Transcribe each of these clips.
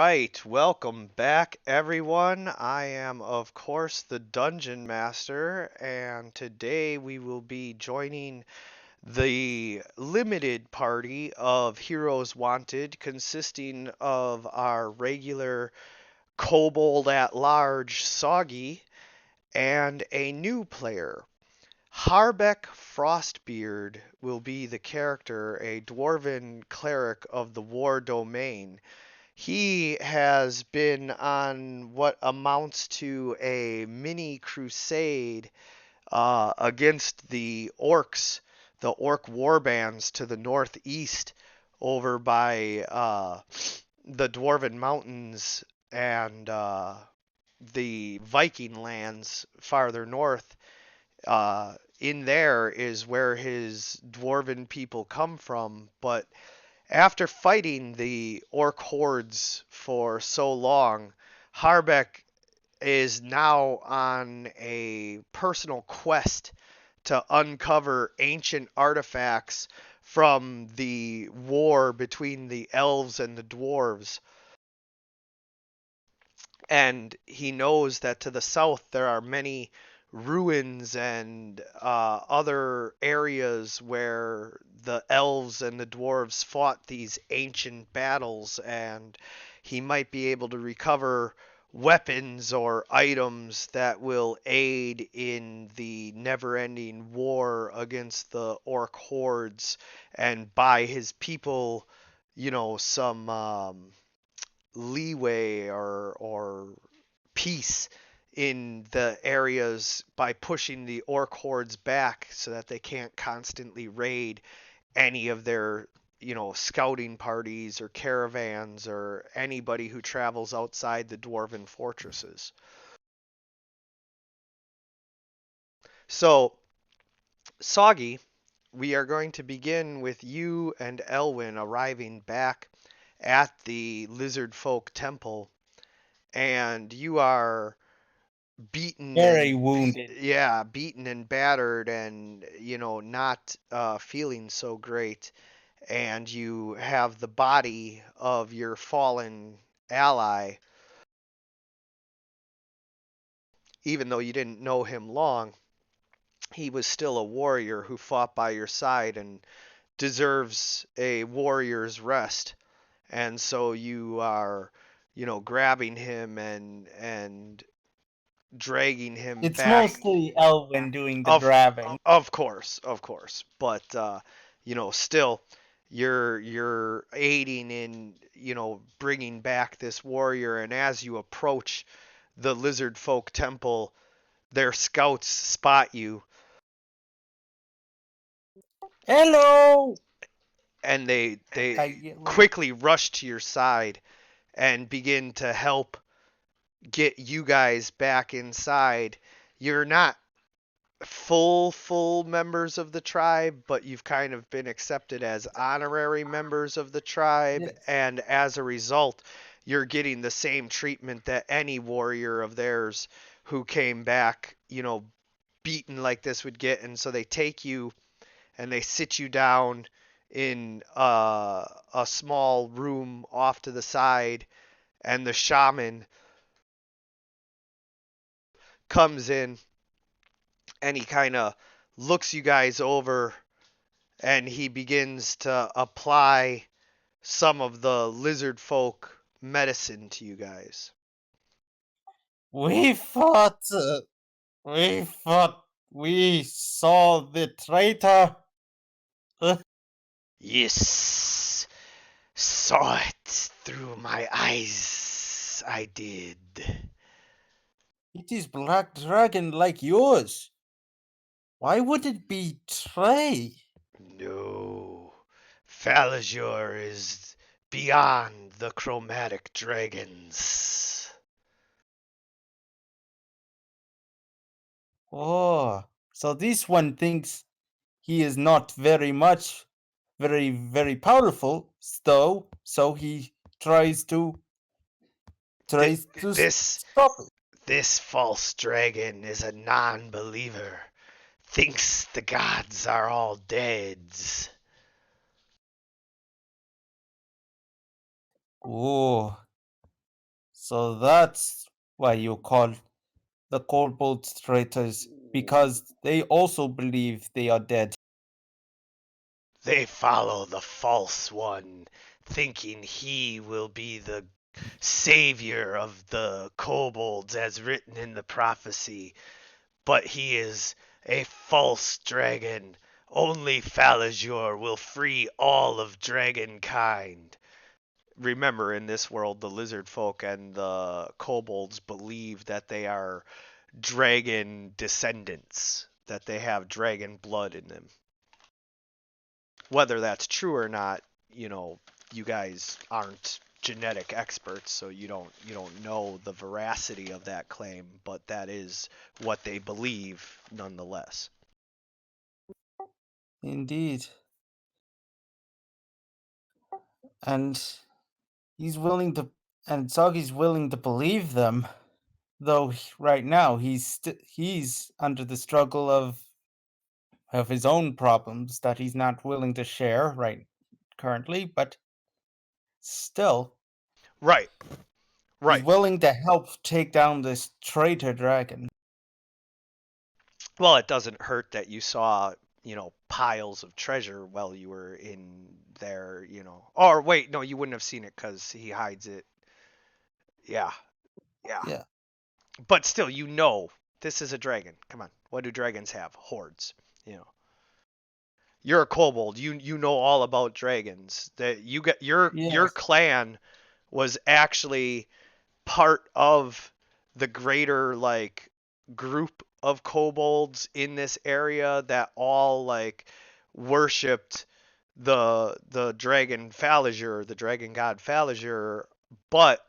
right, welcome back everyone. I am, of course, the Dungeon Master, and today we will be joining the limited party of Heroes Wanted, consisting of our regular Kobold at Large Soggy and a new player. Harbeck Frostbeard will be the character, a dwarven cleric of the War Domain. He has been on what amounts to a mini crusade against the orcs, the orc warbands to the northeast over by the Dwarven Mountains and the Viking lands farther north. In there is where his dwarven people come from, but after fighting the orc hordes for so long, Harbeck is now on a personal quest to uncover ancient artifacts from the war between the elves and the dwarves. And he knows that to the south there are many ruins and other areas where the elves and the dwarves fought these ancient battles, and he might be able to recover weapons or items that will aid in the never-ending war against the orc hordes and buy his people, some leeway or peace in the areas by pushing the orc hordes back so that they can't constantly raid any of their scouting parties or caravans or anybody who travels outside the dwarven fortresses. So, Soggy, we are going to begin with you and Elwyn arriving back at the Lizard Folk Temple, and you are beaten Very and wounded. yeah, beaten and battered, and not feeling so great. And you have the body of your fallen ally, even though you didn't know him long. He was still a warrior who fought by your side and deserves a warrior's rest. And so you are, grabbing him and dragging him It's back. mostly Elwyn doing the Of grabbing. of course, but still, you're aiding in bringing back this warrior, and as you approach the Lizard Folk Temple, their scouts spot you, Hello! and they I yell. quickly rush to your side and begin to help get you guys back inside. You're not full members of the tribe, but you've kind of been accepted as honorary members of the tribe, Yes. and as a result, you're getting the same treatment that any warrior of theirs who came back, beaten like this would get. And so they take you and they sit you down in a small room off to the side, and the shaman comes in and he kind of looks you guys over, and he begins to apply some of the lizard folk medicine to you guys. We fought. We fought. We saw the traitor. Uh, Yes, saw it through my eyes. I did. it is Black Dragon like yours. Why would it betray? No, Falazure is beyond the chromatic dragons. Oh, so this one thinks he is not very much, very powerful, though. So he tries to Th- tries to this stop it. this false dragon is a non-believer. Thinks the gods are all dead. Oh. So that's why you call the kobolds traitors, because they also believe they are dead. They follow the false one, thinking he will be the savior of the kobolds as written in the prophecy, but he is a false dragon. Only Falazure will free all of dragonkind. Remember, in this world, the lizard folk and the kobolds believe that they are dragon descendants, that they have dragon blood in them. Whether that's true or not, you guys aren't genetic experts, so you don't know the veracity of that claim, but that is what they believe nonetheless. Indeed. And he's willing to, and Zogi's willing to believe them, though right now he's under the struggle of his own problems that he's not willing to share right currently, but still, Right, he's right. willing to help take down this traitor dragon. Well, it doesn't hurt that you saw, piles of treasure while you were in there. Or wait, no, you wouldn't have seen it because he hides it. Yeah, yeah. Yeah. But still, this is a dragon. Come on, what do dragons have? Hordes. You know, you're a kobold. You know all about dragons. That you get your Yes. clan was actually part of the greater like group of kobolds in this area that all like worshipped the dragon Falazure, the dragon god Falazure, but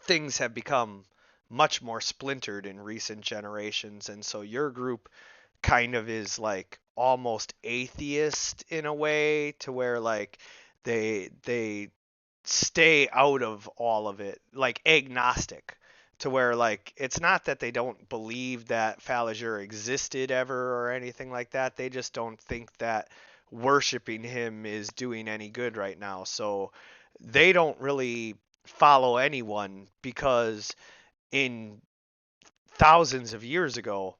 things have become much more splintered in recent generations, and so your group kind of is like almost atheist in a way, to where like they stay out of all of it, like agnostic, to where like it's not that they don't believe that Falazure existed ever or anything like that. They just don't think that worshiping him is doing any good right now. So they don't really follow anyone, because in thousands of years ago,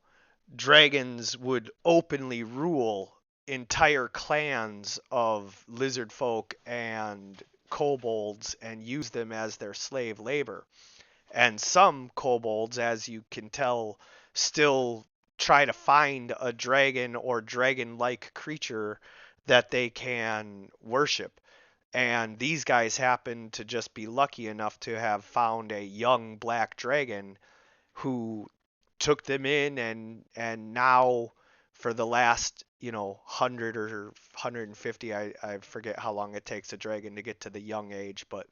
dragons would openly rule entire clans of lizard folk and kobolds and use them as their slave labor. And some kobolds, as you can tell, still try to find a dragon or dragon like creature that they can worship. And these guys happen to just be lucky enough to have found a young black dragon who took them in, and now for the last 100 or 150, I forget how long it takes a dragon to get to the young age, but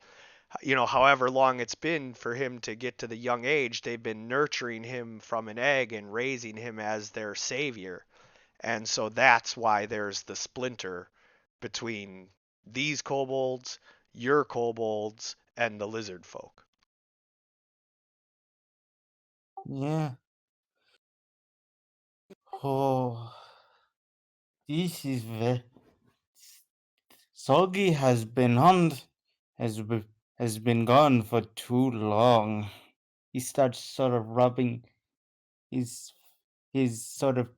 however long it's been for him to get to the young age, they've been nurturing him from an egg and raising him as their savior. And so that's why there's the splinter between these kobolds, your kobolds, and the lizard folk. Yeah. Oh, this is very. Soggy has be, has been gone for too long. He starts sort of rubbing his of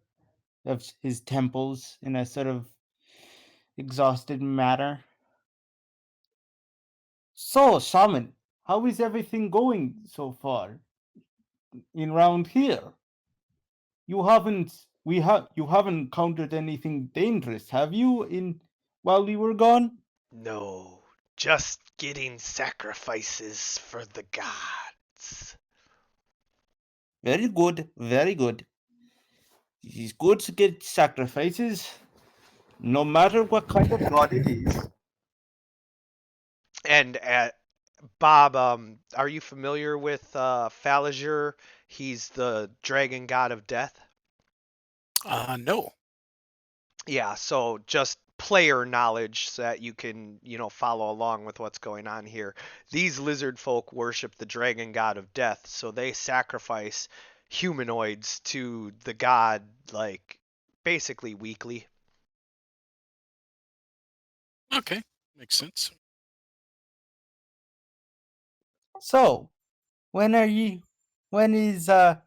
his temples in a sort of exhausted manner. So, Shaman, how is everything going so far in round here? You haven't encountered anything dangerous, have you, in while we were gone? No, just getting sacrifices for the gods. Very good, very good. It is good to get sacrifices, no matter what kind of god it is. And Bob, are you familiar with Falazure? He's the dragon god of death. No. Yeah, so just player knowledge so that you can, follow along with what's going on here. These lizard folk worship the dragon god of death, so they sacrifice humanoids to the god, like, basically weekly. Okay, makes sense. So, when is our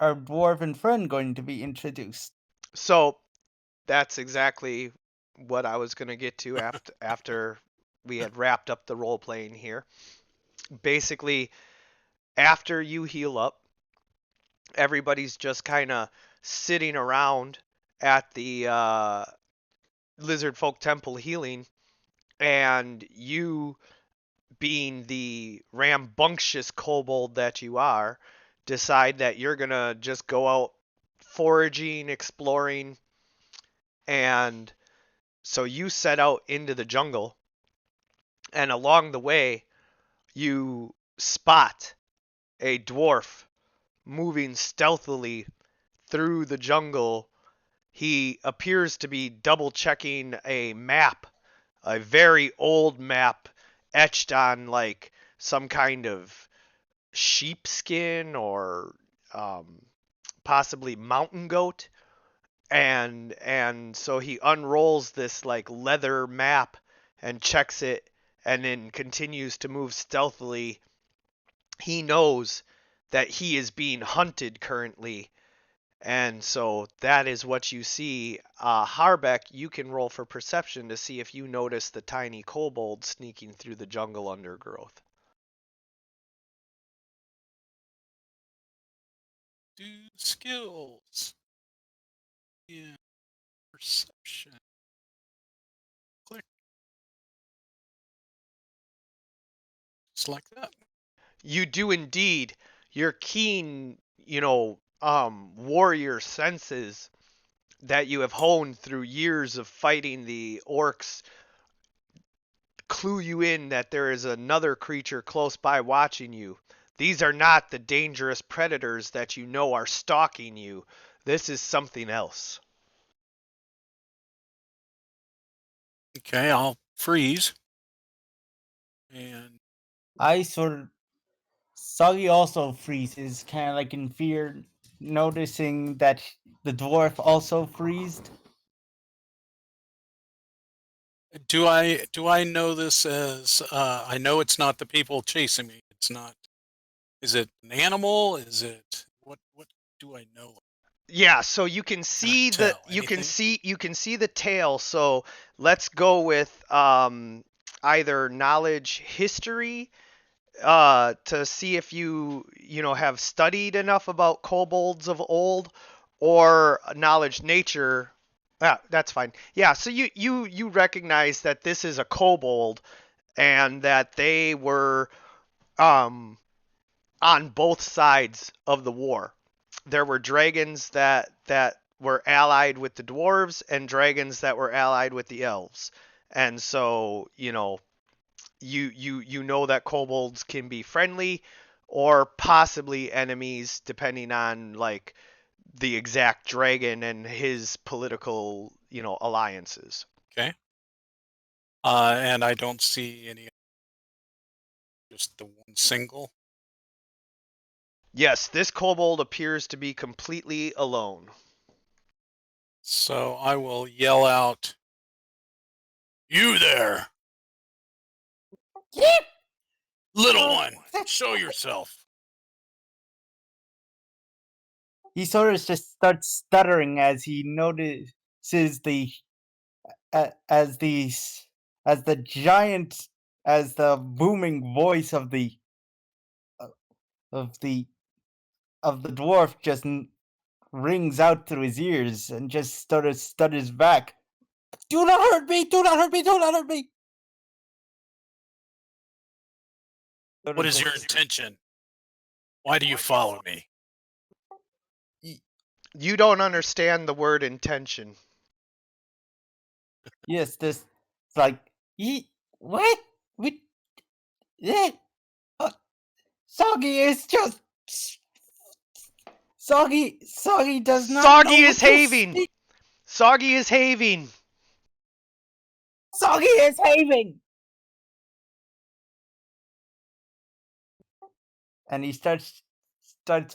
dwarven friend going to be introduced? So that's exactly what I was going to get to after we had wrapped up the role playing here. Basically, after you heal up, everybody's just kind of sitting around at the Lizard Folk Temple healing, and you, being the rambunctious kobold that you are, decide that you're gonna just go out foraging, exploring, and so you set out into the jungle, and along the way, you spot a dwarf moving stealthily through the jungle. He appears to be double checking a map, a very old map etched on like some kind of sheepskin or um, possibly mountain goat. And so he unrolls this like leather map and checks it and then continues to move stealthily. He knows that he is being hunted currently, and so that is what you see. Harbeck, you can roll for perception to see if you notice the tiny kobold sneaking through the jungle undergrowth. Do skills. Yeah. Perception. Click. Just like that. You do indeed. Your keen, warrior senses that you have honed through years of fighting the orcs clue you in that there is another creature close by watching you. These are not the dangerous predators that you know are stalking you. This is something else. Okay, I'll freeze. And I sort of Soggy also freezes, kind of like in fear, noticing that the dwarf also freezed. do I know this as I know it's not the people chasing me. It's not. Is it an animal? Is it what do I know? Yeah, so you can Can I see tell anything? you can see the tail. So let's go with either knowledge history to see if you have studied enough about kobolds of old, or knowledge nature. Ah, that's fine. Yeah, so you recognize that this is a kobold and that they were um, on both sides of the war. There were dragons that were allied with the dwarves and dragons that were allied with the elves. And so, you know that kobolds can be friendly or possibly enemies depending on like the exact dragon and his political, alliances. Okay. And I don't see any. Just the one single. Yes, this kobold appears to be completely alone. So I will yell out, "You there, Yep. little one! Show yourself!" He sort of just starts stuttering as he notices as the as the giant as the booming voice of uh, of the the dwarf just rings out through his ears and just sort of stutters back. Do not hurt me! Do not hurt me! Do not hurt me! Sort What of is your just- intention? Why do you follow me? You don't understand the word intention. Yes, this it's like what? We yeah. Soggy is just Soggy does not Soggy know is what to having. speak. Soggy is having. Soggy is having. And he starts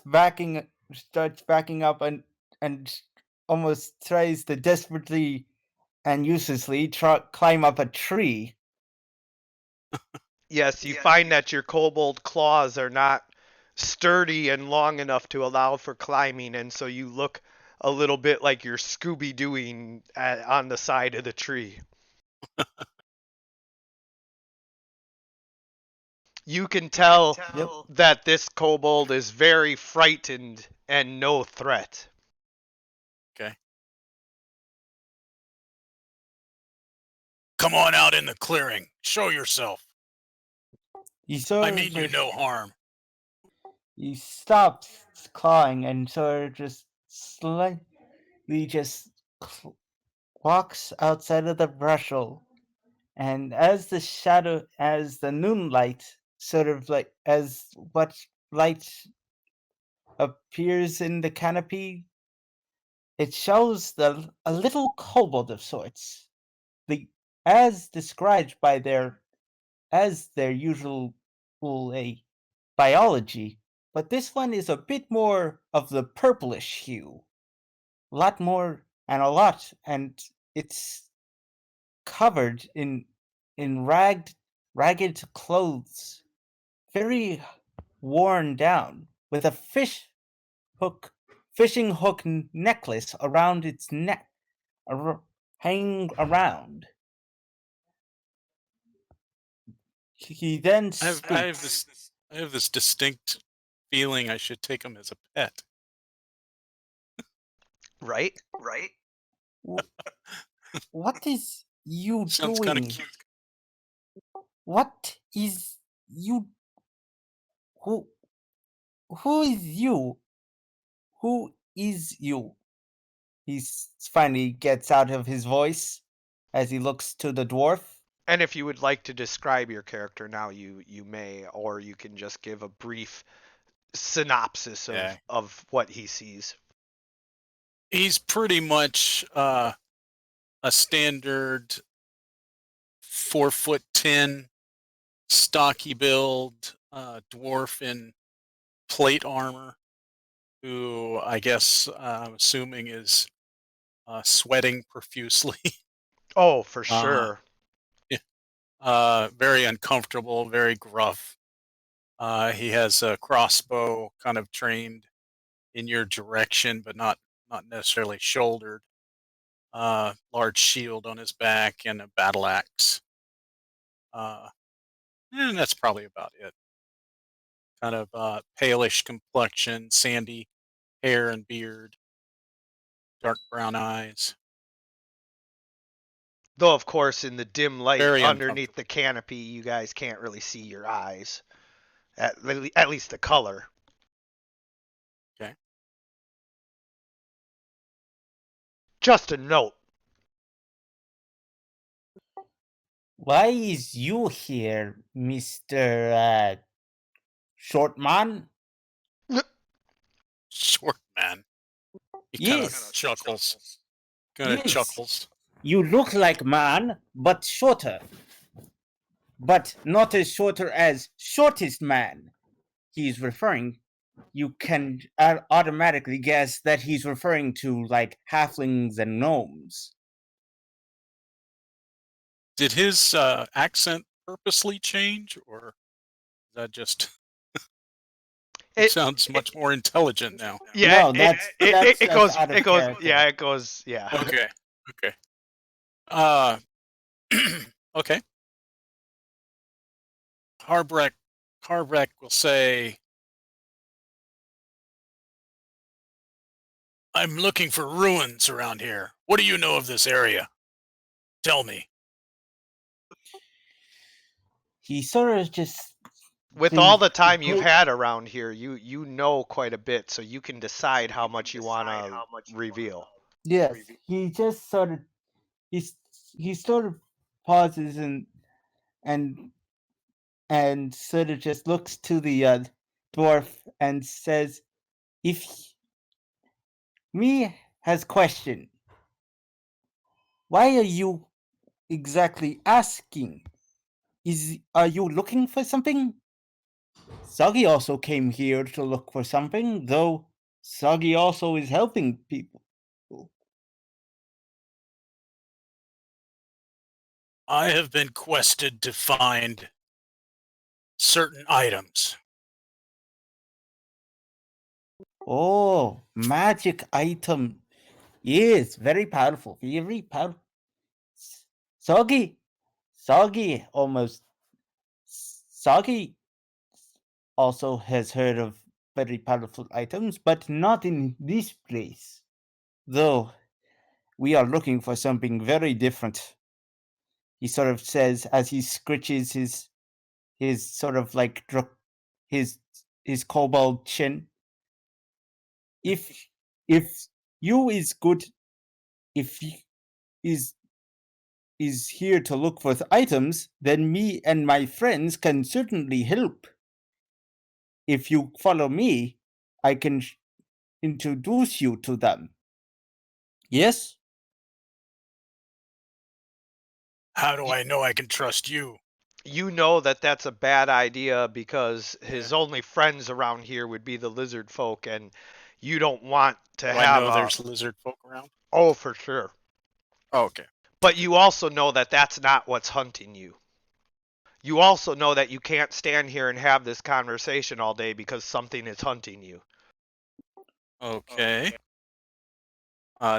backing up and almost tries to desperately and uselessly climb up a tree. Yes, you find that your kobold claws are not sturdy and long enough to allow for climbing, and so you look a little bit like you're Scooby Dooing on the side of the tree. You can tell Yep. that this kobold is very frightened and no threat. Okay. Come on out in the clearing. Show yourself. He sort I of mean you just, no harm. he stops clawing and sort of just slightly just walks outside of the brushhole. And as the moonlight sort of like, as what light appears in the canopy, it shows a little kobold of sorts, the as described by their usual a biology, but this one is a bit more of the purplish hue, a lot, and it's covered in ragged clothes, very worn down, with a fishing hook necklace around its neck, hanging around. He then I have speaks. this distinct feeling I should take him as a pet. Right? What is you Sounds kind of doing? cute. What is you? Who? Who is you? Who is you? He finally gets out of his voice as he looks to the dwarf. And if you would like to describe your character now, you may, or you can just give a brief synopsis Yeah. of what he sees. He's pretty much a standard 4'10", stocky build dwarf in plate armor, who I guess I'm assuming is sweating profusely. Oh, for uh, sure. very uncomfortable, very gruff. He has a crossbow kind of trained in your direction, but not necessarily shouldered. Large shield on his back and a battle axe. And that's probably about it. Kind of palish complexion, sandy hair and beard, dark brown eyes. Though, of course, in the dim light Very underneath the uncomfortable. canopy, you guys can't really see your eyes. At least the color. Okay. Just a note. Why is you here, Mister Shortman? Short man. He kind of Yes. chuckles. Yes. You look like man, but shorter. But not as shorter as shortest man. He's referring. You can automatically guess that he's referring to like halflings and gnomes. Did his accent purposely change, or is that just? It sounds much more intelligent now. Yeah, No, that's it just goes out of it goes character. yeah, it goes yeah. Okay. Uh, okay. Harbrek will say, I'm looking for ruins around here. What do you know of this area? Tell me. He sort of just With all the time you've had around here, you know quite a bit, so you can decide how much you want to reveal. Yes, he just sort of he sort of pauses and and sort of just looks to the dwarf and says, "If me has question, why are you exactly asking? Are you looking for something? Soggy also came here to look for something, though Soggy also is helping people." I have been quested to find certain items. Oh, magic item. Yes, very powerful. Very powerful. Soggy. Soggy almost. Soggy also has heard of very powerful items, but not in this place. Though we are looking for something very different. He sort of says as he scritches his sort of like his his kobold chin. If if you is good, if you is here to look for items, then me and my friends can certainly help. If you follow me, I can introduce you to them. Yes? How do I know I can trust you? You know that that's a bad idea because his only friends around here would be the lizard folk, and you don't want to Do I have know a. there's lizard folk around? Oh, for sure. Oh, okay. But you also know that that's not what's hunting you. You also know that you can't stand here and have this conversation all day because something is hunting you. Okay.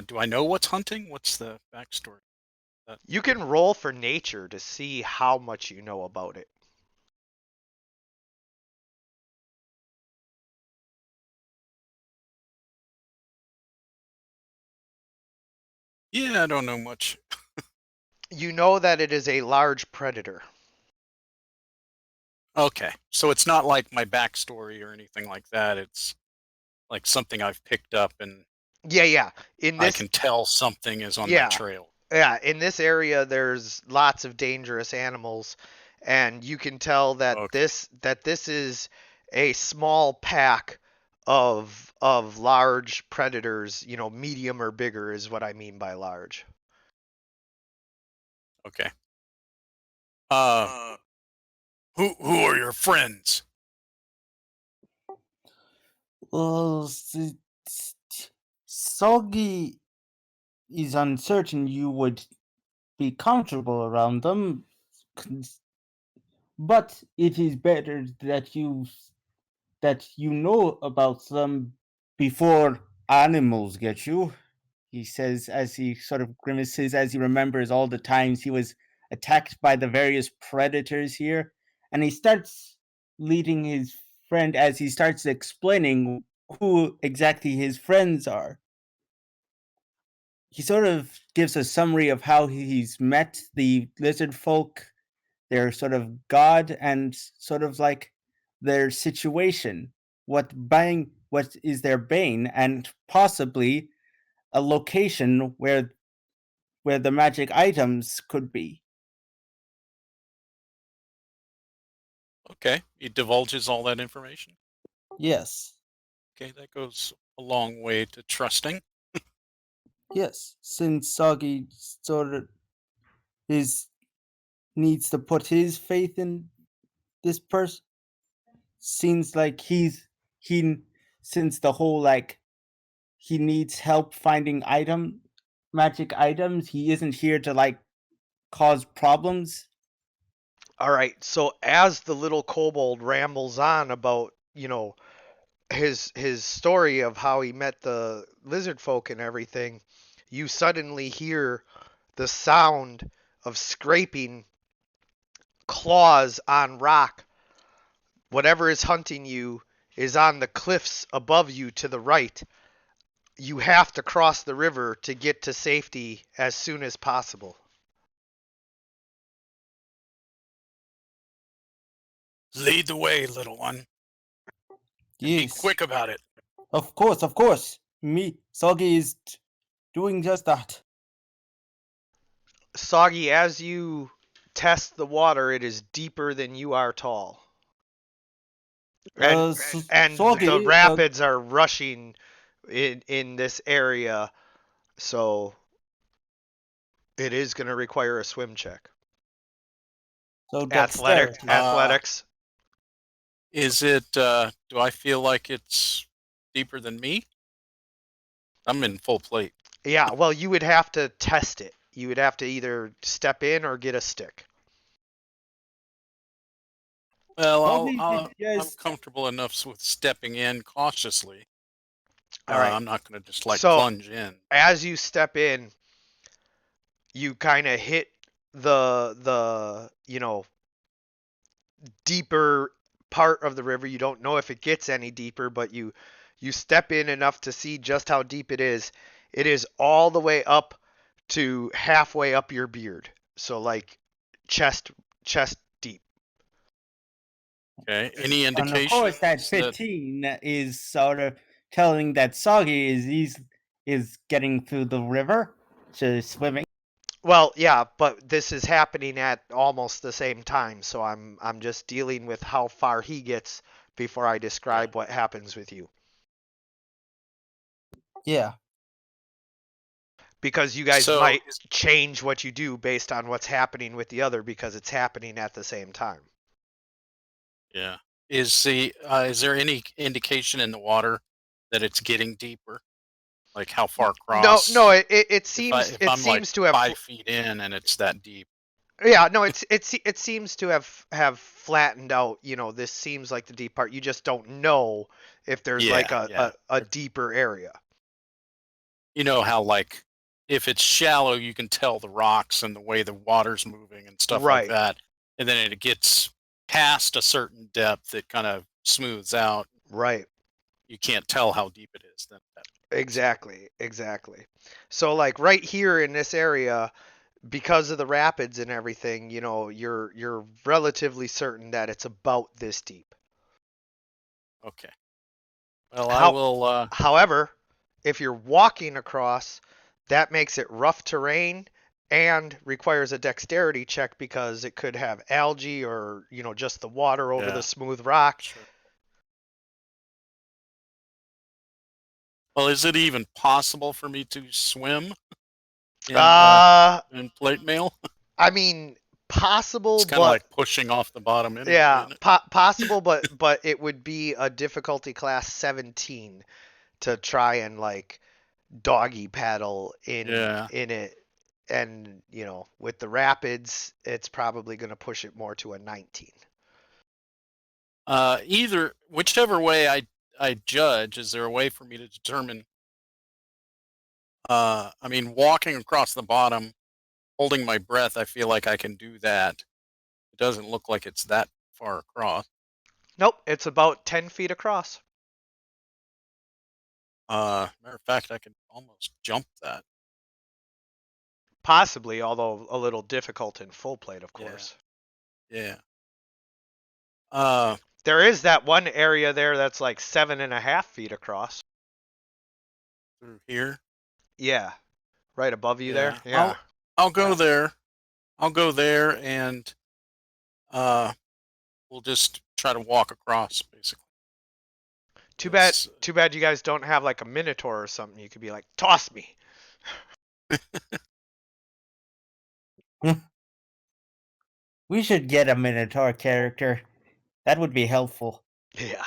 Do I know what's hunting? What's the backstory? You can roll for nature to see how much you know about it. Yeah, I don't know much. You know that it is a large predator. Okay, so it's not like my backstory or anything like that. It's like something I've picked up and Yeah. I can tell something is on my Yeah. trail. Yeah, in this area there's lots of dangerous animals, and you can tell that Okay. this is a small pack of large predators, medium or bigger is what I mean by large. Okay. Who are your friends? Well, Soggy is uncertain you would be comfortable around them, but it is better that you know about them before animals get you. He says as he sort of grimaces as he remembers all the times he was attacked by the various predators here, and he starts leading his friend as he starts explaining who exactly his friends are. He sort of gives a summary of how he's met the lizard folk, their sort of god, and sort of like their situation. What is their bane, and possibly a location where the magic items could be. Okay, he divulges all that information. Yes. Okay, that goes a long way to trusting. Yes. Since Soggy sort of is needs to put his faith in this person, seems like he since the whole like he needs help finding magic items, he isn't here to like cause problems. All right, so as the little kobold rambles on about, his story of how he met the lizard folk and everything, you suddenly hear the sound of scraping claws on rock. Whatever is hunting you is on the cliffs above you to the right. You have to cross the river to get to safety as soon as possible. Lead the way, little one. And be Yes. quick about it. Of course. Me, Soggy is doing just that. Soggy, as you test the water, it is deeper than you are tall. And Soggy, the rapids are rushing in this area, so it is going to require a swim check. so Athletics. Is it, do I feel like it's deeper than me? I'm in full plate. Yeah, well, you would have to test it. You would have to either step in or get a stick. Well, Maybe we I'm just comfortable enough with stepping in cautiously. All right. I'm not going to just like So plunge in. as you step in, you kind of hit the deeper part of the river. You don't know if it gets any deeper, but you step in enough to see just how deep it is. It is all the way up to halfway up your beard. So like chest deep. Okay. Any and of course that indications that 15 is sort of telling that Soggy is getting through the river to swimming. Well, yeah, but this is happening at almost the same time, so I'm just dealing with how far he gets before I describe what happens with you. Yeah. Because you guys so might change what you do based on what's happening with the other because it's happening at the same time. yeah. Is there any indication in the water that it's getting deeper? Like how far No, across? no, it If I'm like seems to have 5 feet in and it's that deep. yeah, no, it seems to have flattened out. This seems like the deep part. You just don't know if there's like Yeah. a deeper area. You know how like if it's shallow, you can tell the rocks and the way the water's moving and stuff like Right. that. And then it gets past a certain depth, it kind of smooths out. Right. You can't tell how deep it is then. Exactly. So like right here in this area, because of the rapids and everything, you're relatively certain that it's about this deep. Okay. Well, I How, will. however, if you're walking across, that makes it rough terrain and requires a dexterity check because it could have algae or, just the water over Yeah. the smooth rock. Sure. Well, is it even possible for me to swim in plate mail? I mean, possible, It's kind of but like pushing off the bottom end. yeah, Isn't it? possible, but it would be a difficulty class 17 to try and like doggy paddle in Yeah. it, and with the rapids, it's probably going to push it more to a 19. Whichever way I judge, is there a way for me to determine? I mean, walking across the bottom, holding my breath, I feel like I can do that. It doesn't look like it's that far across. Nope, it's about 10 feet across. Matter of fact, I can almost jump that. Possibly, although a little difficult in full plate, of course. Yeah. There is that one area there that's like 7.5 feet across. Through here. Yeah, right above you there. Yeah. I'll go there. I'll go there, and we'll just try to walk across, basically. Too bad you guys don't have like a minotaur or something. You could be like, toss me. We should get a Minotaur character. That would be helpful. Yeah.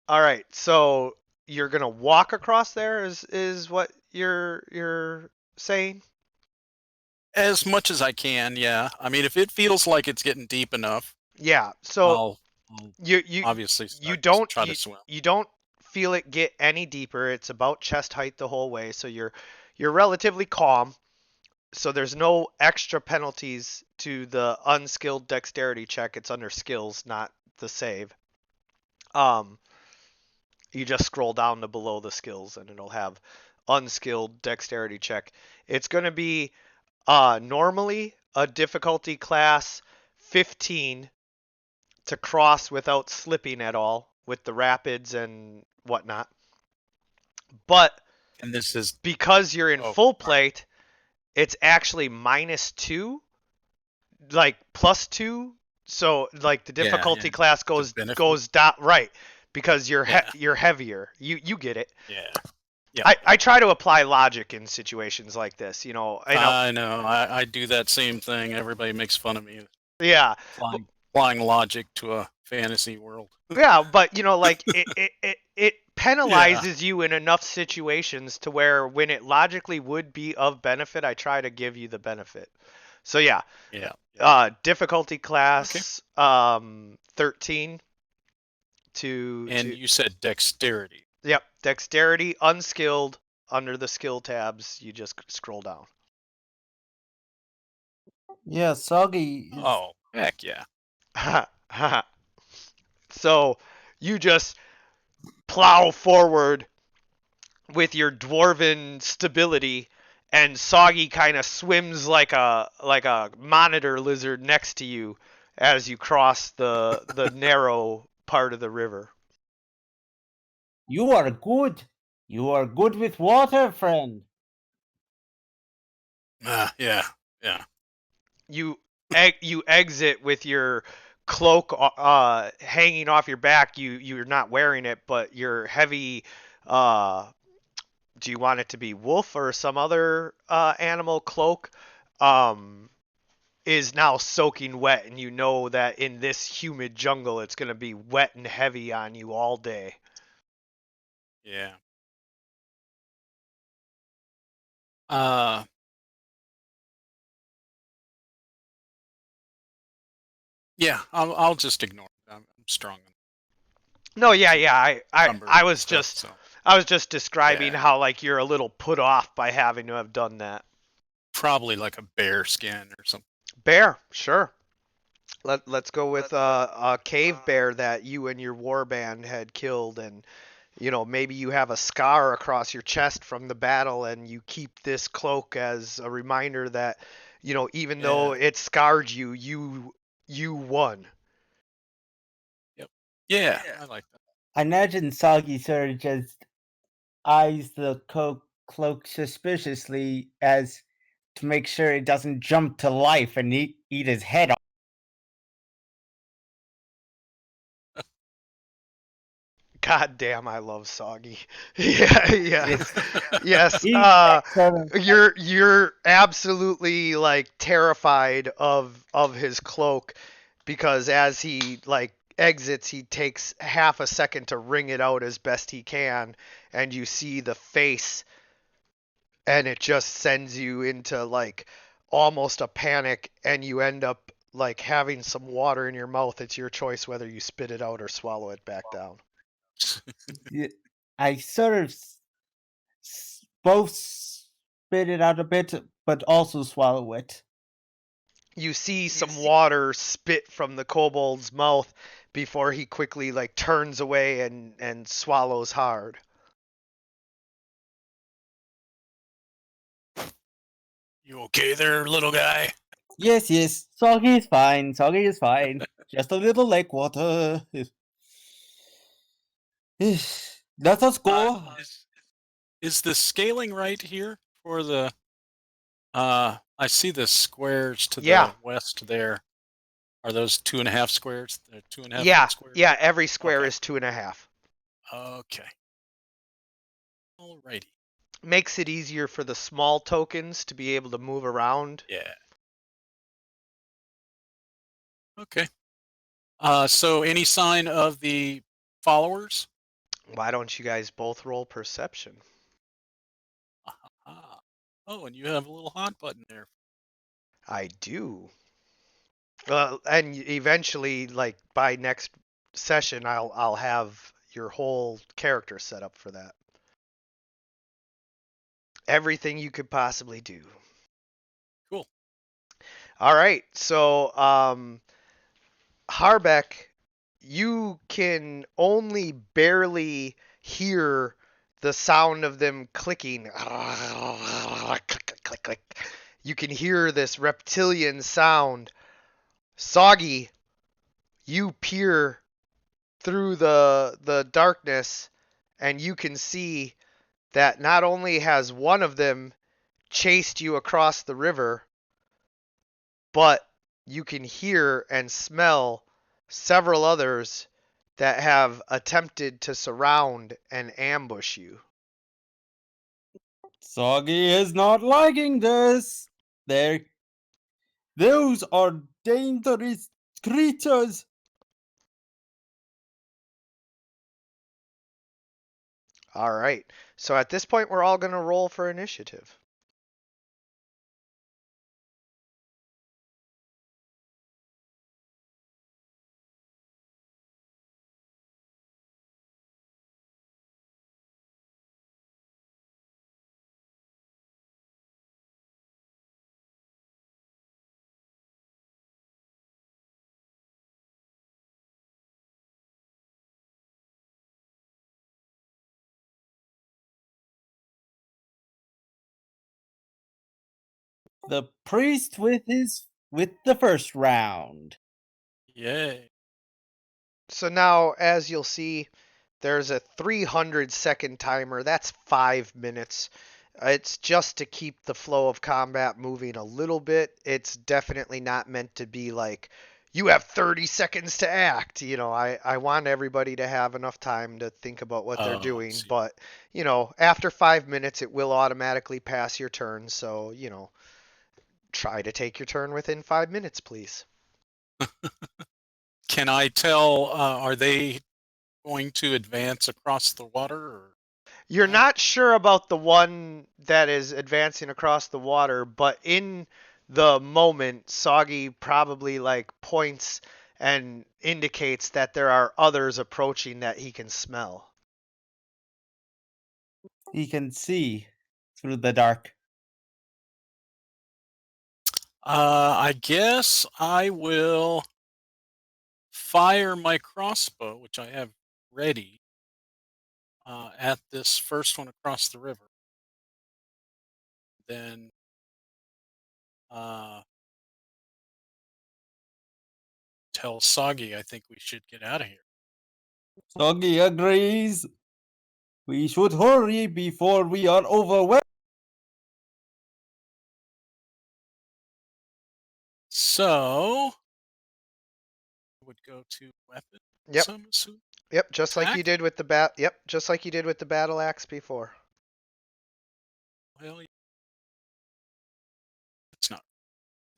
All right, so you're gonna walk across there is what you're saying? As much as I can, yeah. I mean, if it feels like it's getting deep enough, Yeah. So I'll you obviously try to swim. You don't feel it get any deeper. It's about chest height the whole way, so you're relatively calm. So there's no extra penalties to the unskilled dexterity check. It's under skills, not the save. You just scroll down to below the skills and it'll have unskilled dexterity check. It's going to be normally a difficulty class 15 to cross without slipping at all with the rapids and whatnot. But And this is because you're in full plate, it's actually -2, like +2. So like the difficulty class goes down, right? Because you're heavier. You get it. Yeah. I try to apply logic in situations like this. I know. I do that same thing. Everybody makes fun of me. Yeah. Applying logic to a fantasy world. Yeah, but like it penalizes you in enough situations to where when it logically would be of benefit, I try to give you the benefit. So yeah. Yeah. Difficulty class 13 13 And to you said dexterity. yep, dexterity, unskilled. Under the skill tabs, you just scroll down. Yeah, Soggy is. Oh, heck yeah. So you just plow forward with your dwarven stability, and Soggy kind of swims like a monitor lizard next to you as you cross the narrow part of the river. You are good. You are good with water, friend. Yeah, yeah. You exit with your cloak hanging off your back. You're not wearing it, but your heavy do you want it to be wolf or some other animal cloak um is now soaking wet, and you know that in this humid jungle it's going to be wet and heavy on you all day. Yeah. Uh, yeah. I'll just ignore it. I'm strong and No, yeah, cumbered I and was stuff. just So I was just describing yeah, how like you're a little put off by having to have done that. probably like a bear skin or something. Bear, sure. Let's go with a cave bear that you and your warband had killed, and maybe you have a scar across your chest from the battle, and you keep this cloak as a reminder that even though Yeah. it scarred you, you won. Yep. Yeah, I like that. I imagine Soggy Sir just eyes the cloak suspiciously as to make sure it doesn't jump to life and eat his head off. God damn, I love Soggy. Yeah, yeah. Yes. Yes. He's excellent. You're absolutely like terrified of his cloak, because as he like exits, he takes half a second to wring it out as best he can, and you see the face, and it just sends you into like almost a panic, and you end up like having some water in your mouth. It's your choice whether you spit it out or swallow it back down. I sort of both spit it out a bit, but also swallow it. You see some water spit from the kobold's mouth before he quickly like turns away and swallows hard. You okay there, little guy? Yes, yes. Soggy is fine. Soggy is fine. Just a little lake water. Let us go. Is the scaling right here for the? I see the squares to Yeah, the west there. Are those 2.5 squares? They're 2.5 foot yeah, squares. yeah. Every square Okay. is 2.5. Okay. Alrighty. Makes it easier for the small tokens to be able to move around. Yeah. Okay. So any sign of the followers? Why don't you guys both roll perception? Ah. Oh, and you have a little hot button there. I do. And eventually, like by next session, I'll have your whole character set up for that. Everything you could possibly do. Cool. All right, so Harbeck, you can only barely hear the sound of them clicking. Click, click, click, click. You can hear this reptilian sound. Soggy, you peer through the darkness, and you can see that not only has one of them chased you across the river, but you can hear and smell several others that have attempted to surround and ambush you. Soggy is not liking this. Those are dangerous creatures. All right. So at this point, we're all going to roll for initiative. The priest with the first round. Yay. So now, as you'll see, there's a 300-second timer. That's 5 minutes. It's just to keep the flow of combat moving a little bit. It's definitely not meant to be like, you have 30 seconds to act. I want everybody to have enough time to think about what they're Oh, I doing. see. But, after 5 minutes, it will automatically pass your turn. So, try to take your turn within 5 minutes, please. Can I tell, are they going to advance across the water? Or You're not sure about the one that is advancing across the water, but in the moment, Soggy probably like points and indicates that there are others approaching that he can smell. He can see through the dark. I guess I will fire my crossbow, which I have ready, at this first one across the river. Then tell Soggy I think we should get out of here. Soggy agrees. We should hurry before we are overwhelmed. So would go to weapon. Yep. Some assume. Yep, just like you Attack? did with the just like you did with the battle axe before. Well, it's not.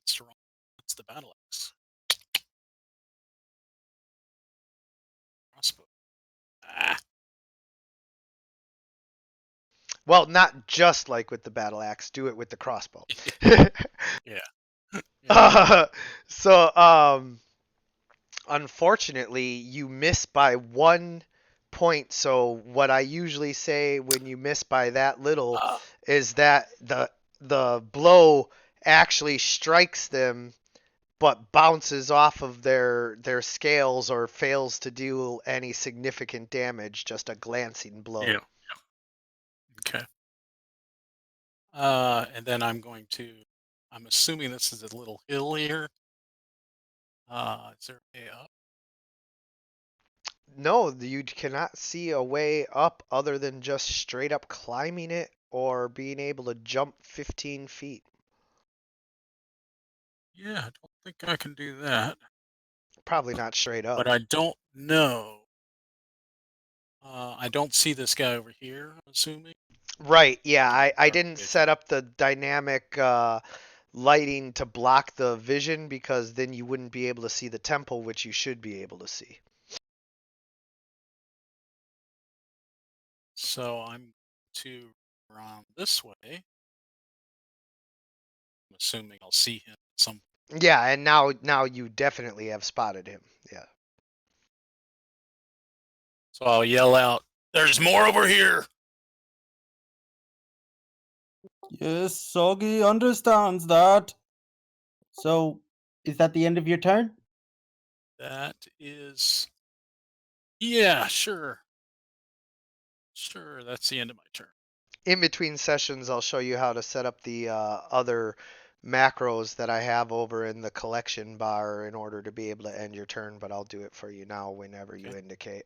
It's wrong. It's the battle axe. Crossbow. Ah. Well, not just like with the battle axe. Do it with the crossbow. Yeah. So, unfortunately, you miss by 1 point. So what I usually say when you miss by that little is that the blow actually strikes them, but bounces off of their scales or fails to do any significant damage. Just a glancing blow. Yeah. Okay. And then I'm assuming this is a little hill here. Is there a way up? No, you cannot see a way up other than just straight up climbing it or being able to jump 15 feet. Yeah, I don't think I can do that. Probably not straight up. But I don't know. I don't see this guy over here, I'm assuming. Right, yeah, I Dark didn't vision. set up the dynamic lighting to block the vision because then you wouldn't be able to see the temple, which you should be able to see. So I'm to around this way. I'm assuming I'll see him at some. Yeah, and now you definitely have spotted him. Yeah. So I'll yell out, "There's more over here!" Yes, Soggy understands that. So, is that the end of your turn? That is. Yeah, sure. Sure, that's the end of my turn. In between sessions, I'll show you how to set up the other macros that I have over in the collection bar in order to be able to end your turn, but I'll do it for you now whenever you Okay. indicate.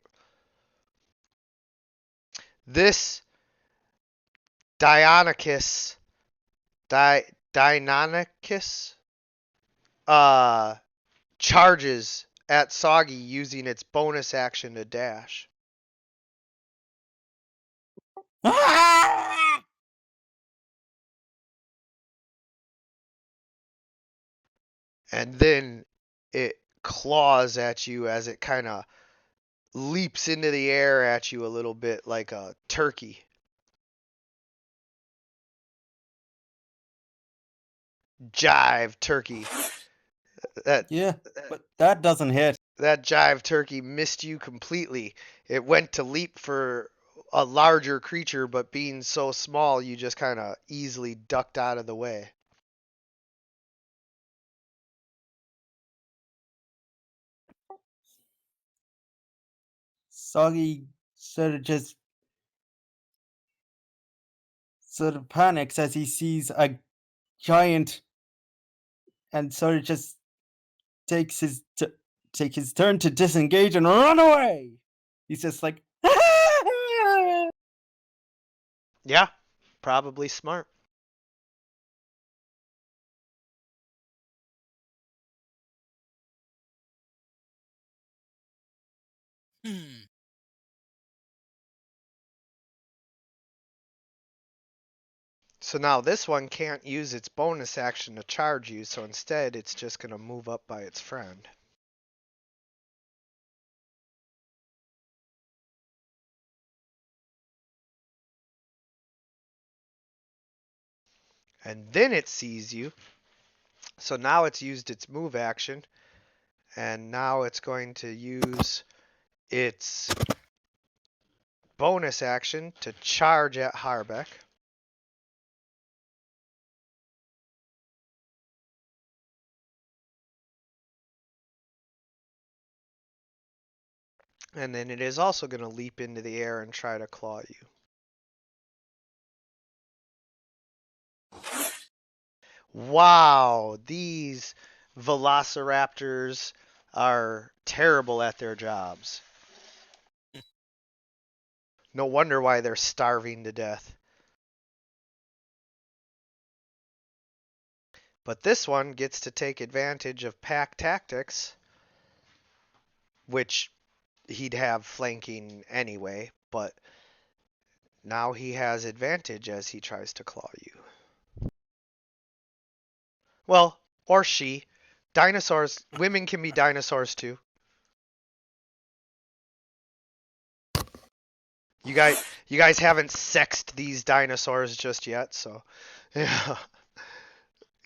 This Deinonychus charges at Soggy using its bonus action to dash. And then it claws at you as it kind of leaps into the air at you a little bit like a turkey. Jive turkey. Yeah, but that doesn't hit. That jive turkey missed you completely. It went to leap for a larger creature, but being so small, you just kind of easily ducked out of the way. Soggy sort of panics as he sees a giant and Sawyer just takes take his turn to disengage and run away. He's just like, Yeah, probably smart. Hmm. So now this one can't use its bonus action to charge you, so instead it's just going to move up by its friend. And then it sees you. So now it's used its move action, and now it's going to use its bonus action to charge at Harbeck. And then it is also going to leap into the air and try to claw you. Wow, these velociraptors are terrible at their jobs. No wonder why they're starving to death. But this one gets to take advantage of pack tactics, which he'd have flanking anyway, but now he has advantage as he tries to claw you. Well, or she. Dinosaurs, women can be dinosaurs too. You guys haven't sexed these dinosaurs just yet, so yeah.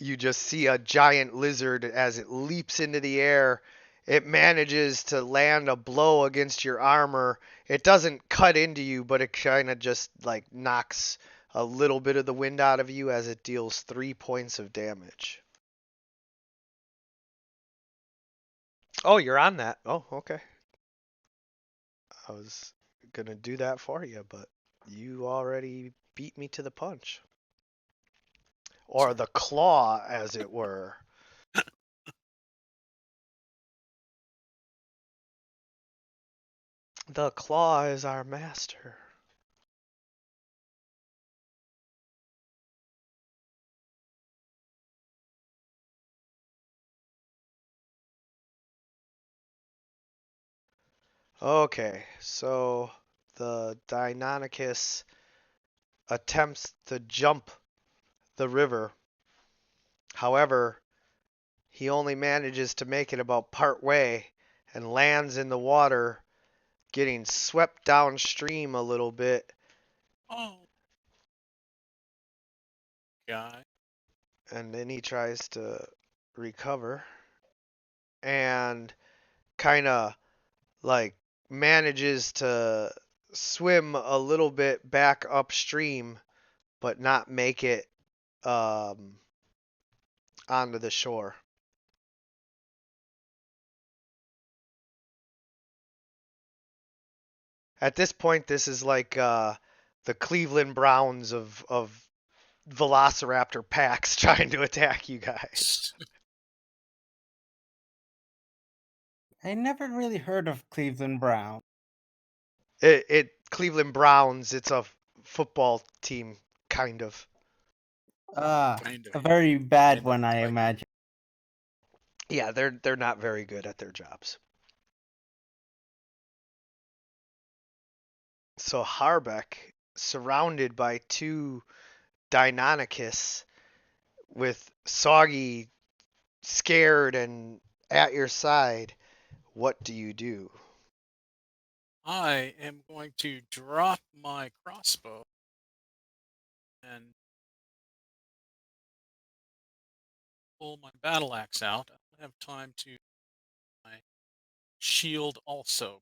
You just see a giant lizard as it leaps into the air. It manages to land a blow against your armor. It doesn't cut into you, but it kind of just like knocks a little bit of the wind out of you as it deals 3 points of damage. Oh, you're on that. Oh, okay. I was gonna do that for you, but you already beat me to the punch. Or the claw, as it were. The claw is our master. Okay, so the Deinonychus attempts to jump the river. However, he only manages to make it about part way and lands in the water, getting swept downstream a little bit, Oh, guy. and then he tries to recover and kind of like manages to swim a little bit back upstream but not make it um, onto the shore. At this point, this is like the Cleveland Browns of Velociraptor packs trying to attack you guys. I never really heard of Cleveland Brown. It Cleveland Browns. It's a football team, kind of. Kind of. A very bad Kind of one, I like- imagine. Yeah, they're not very good at their jobs. So Harbeck, surrounded by two Deinonychus, with Soggy scared and at your side, what do you do? I am going to drop my crossbow and pull my battle axe out. I don't have time to my shield also.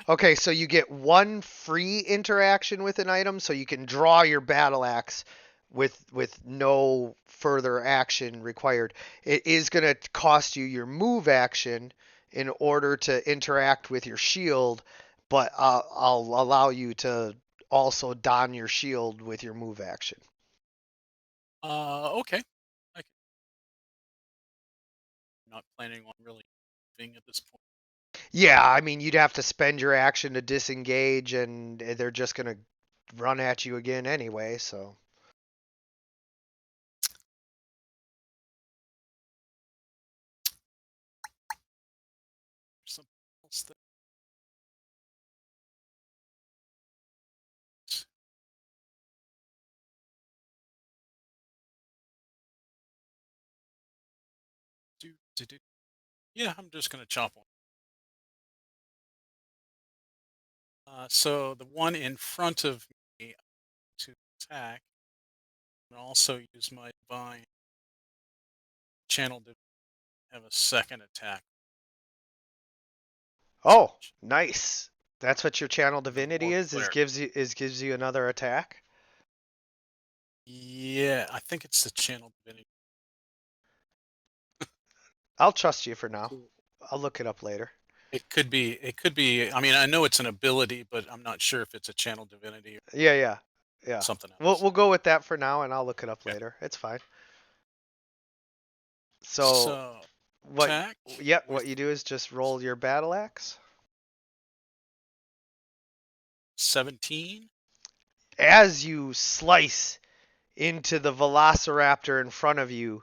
Okay, so you get one free interaction with an item, so you can draw your battle axe with no further action required. It is going to cost you your move action in order to interact with your shield, but I'll allow you to also don your shield with your move action. Okay. not planning on really moving at this point. Yeah, I mean, you'd have to spend your action to disengage, and they're just gonna run at you again anyway, so. Something else that do. Yeah, I'm just gonna chop one. So the one in front of me to attack, and also use my divine channel to have a second attack. Oh, nice. That's what your channel divinity War is cleric. gives you another attack. Yeah, I think it's the channel divinity. I'll trust you for now. I'll look it up later. It could be. It could be. I mean, I know it's an ability, but I'm not sure if it's a channel divinity or Yeah. something We'll else. we'll go with that for now, and I'll look it up Okay. later. It's fine. So So what? attack Yep. with What you do is just roll your battle axe. 17. As you slice into the velociraptor in front of you,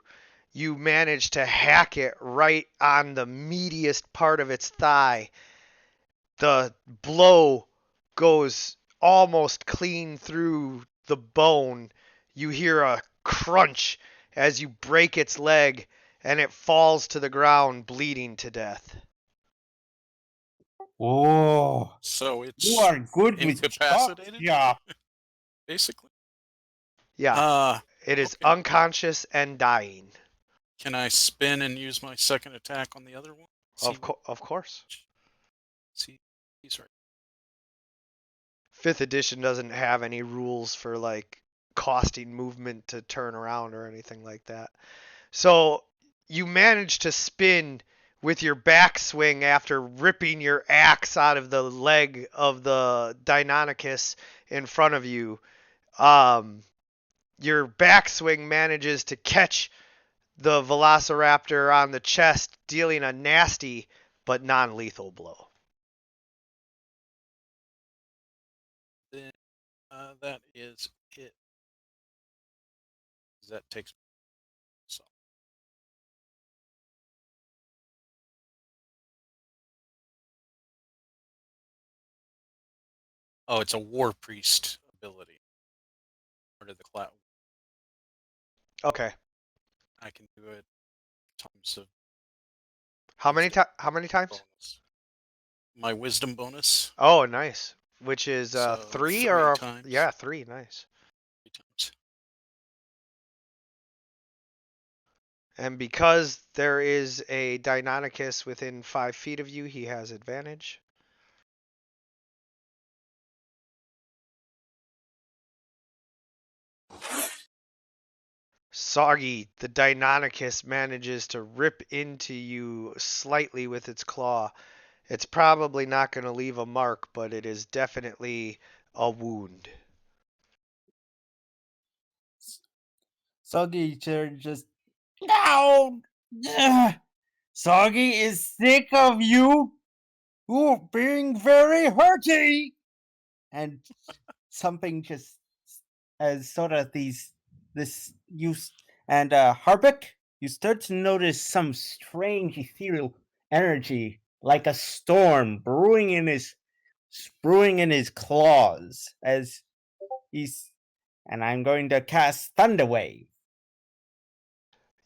you manage to hack it right on the meatiest part of its thigh. The blow goes almost clean through the bone. You hear a crunch as you break its leg, and it falls to the ground bleeding to death. Oh, So you it's are good with chops, incapacitated, yeah. basically. Yeah, it is Okay. unconscious and dying. Can I spin and use my second attack on the other one? Of course. See, he's right. 5th edition doesn't have any rules for like costing movement to turn around or anything like that. So you manage to spin with your backswing after ripping your axe out of the leg of the Deinonychus in front of you. Your backswing manages to catch the Velociraptor on the chest, dealing a nasty but non-lethal blow. Then that is it. That takes. So. Oh, it's a war priest ability. Part of the class. Okay. I can do it times of How many wisdom times? bonus. My wisdom bonus. Oh, nice. Which is So 3 3 or times. yeah, 3. Nice. 3 times. And because there is a Deinonychus within 5 feet of you, he has advantage. Soggy, the Deinonychus manages to rip into you slightly with its claw. It's probably not going to leave a mark, but it is definitely a wound. Soggy just no. Ugh. Soggy is sick of you. Ooh, being very hurty. And something just as sort of this use and Harbeck, you start to notice some strange ethereal energy, like a storm brewing in his claws as he's and I'm going to cast Thunderwave.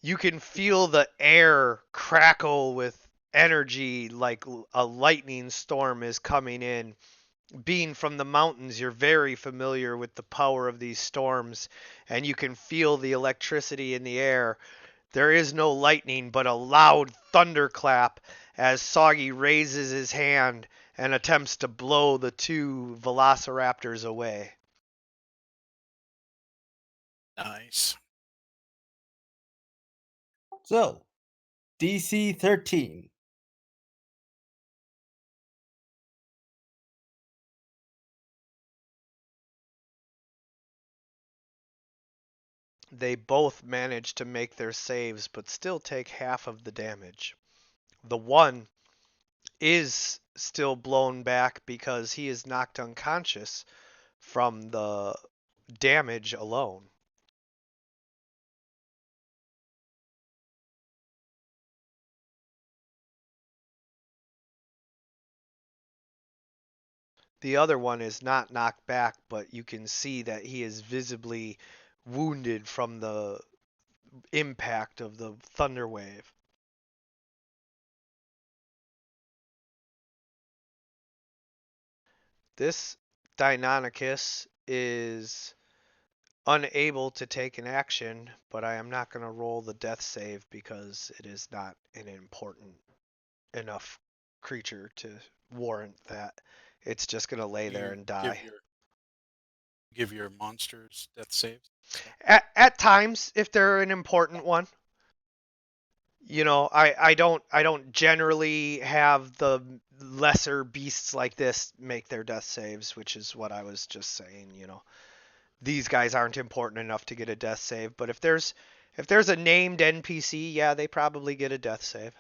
You can feel the air crackle with energy like a lightning storm is coming in. Being from the mountains, you're very familiar with the power of these storms, and you can feel the electricity in the air. There is no lightning, but a loud thunderclap as Soggy raises his hand and attempts to blow the 2 velociraptors away. Nice. So, DC 13. They both manage to make their saves, but still take half of the damage. The one is still blown back because he is knocked unconscious from the damage alone. The other one is not knocked back, but you can see that he is visibly wounded from the impact of the thunder wave. This Deinonychus is unable to take an action, but I am not going to roll the death save because it is not an important enough creature to warrant that. It's just going to lay there You and die. give your monsters death saves. At times, if they're an important one, you know, I don't generally have the lesser beasts like this make their death saves, which is what I was just saying, you know. These guys aren't important enough to get a death save, but if there's a named NPC, yeah, they probably get a death save.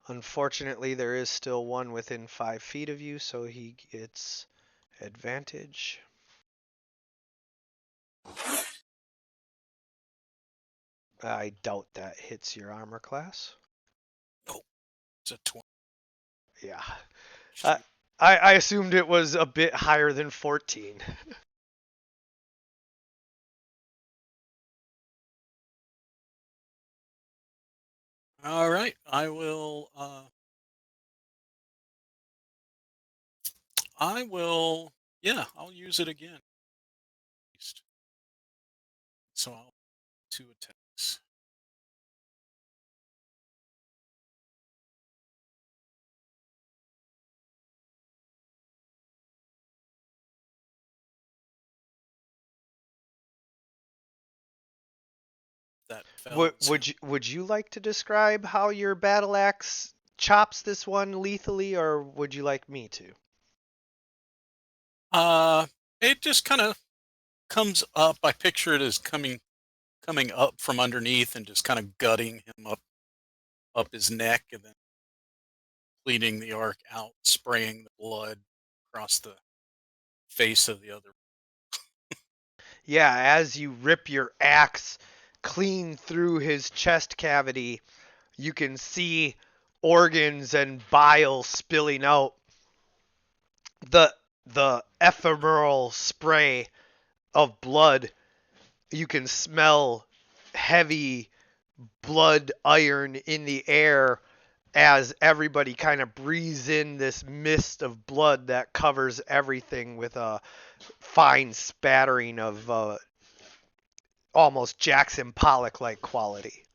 Unfortunately, there is still one within 5 feet of you, so he gets advantage. I doubt that hits your armor class. Nope. It's a 20. Yeah. Shoot. I assumed it was a bit higher than 14. All right. I will. Yeah, I'll use it again. So I'll 2 attacks. That fell. Would you like to describe how your battle axe chops this one lethally, or would you like me to? It just kind of comes up. I picture it as coming up from underneath and just kind of gutting him up his neck, and then bleeding the arc out, spraying the blood across the face of the other. Yeah, as you rip your axe clean through his chest cavity, you can see organs and bile spilling out. The ephemeral spray of blood, you can smell heavy blood iron in the air as everybody kind of breathes in this mist of blood that covers everything with a fine spattering of almost Jackson Pollock like quality.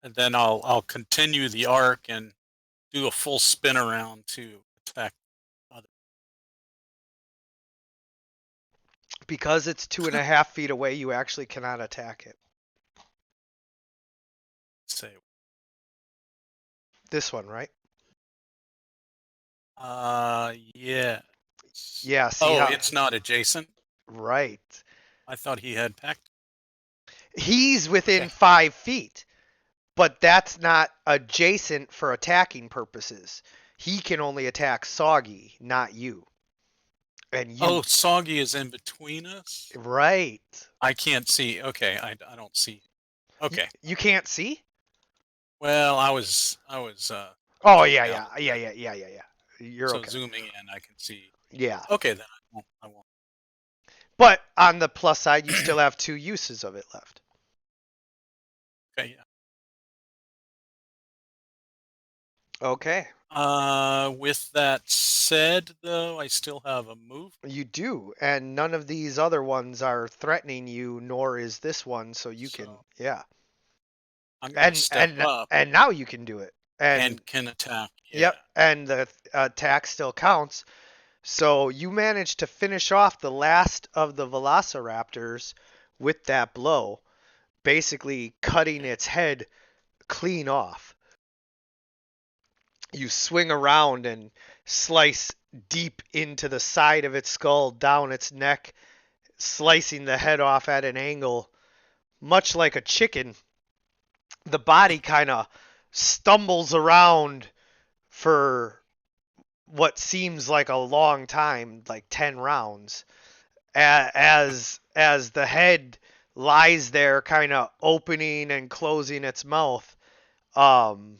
And then I'll continue the arc and do a full spin around to attack other. Because it's 2.5 feet away, you actually cannot attack it. Say, This one, right? yeah. Yeah, see Oh, how... it's not adjacent. Right. I thought he had packed. He's within Okay. 5 feet, but that's not adjacent for attacking purposes. He can only attack Soggy, not you. And you... Oh, Soggy is in between us. Right. I can't see. Okay, I don't see. Okay. You can't see? Well, I was. Oh, zoomed yeah, out. yeah. You're So okay. zooming in, I can see. Yeah. Okay, then I won't. But on the plus side, you still have 2 uses of it left. Okay, yeah. Okay. With that said, though, I still have a move. You do, and none of these other ones are threatening you, nor is this one, so you can, yeah. I'm gonna step up And now you can do it. and can attack. Yeah. Yep, and the attack still counts. So you managed to finish off the last of the velociraptors with that blow, basically cutting its head clean off. You swing around and slice deep into the side of its skull, down its neck, slicing the head off at an angle, much like a chicken. The body kind of stumbles around for what seems like a long time, like 10 rounds, as the head lies there kind of opening and closing its mouth. Um,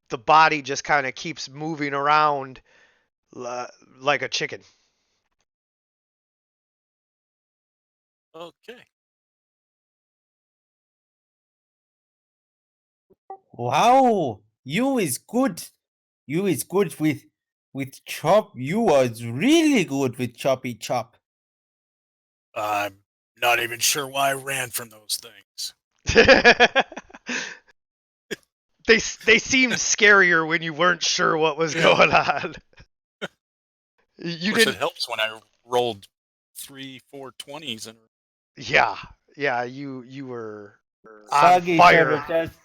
the body just kind of keeps moving around like a chicken. Okay. Wow, you is good. You is good with chop. You was really good with choppy chop. I'm not even sure why I ran from those things. They seemed scarier when you weren't sure what was Yeah. going on. Of You course, didn't. it helps when I rolled 3, 4 20s and Yeah, yeah. You were on Soggy sort of fire. just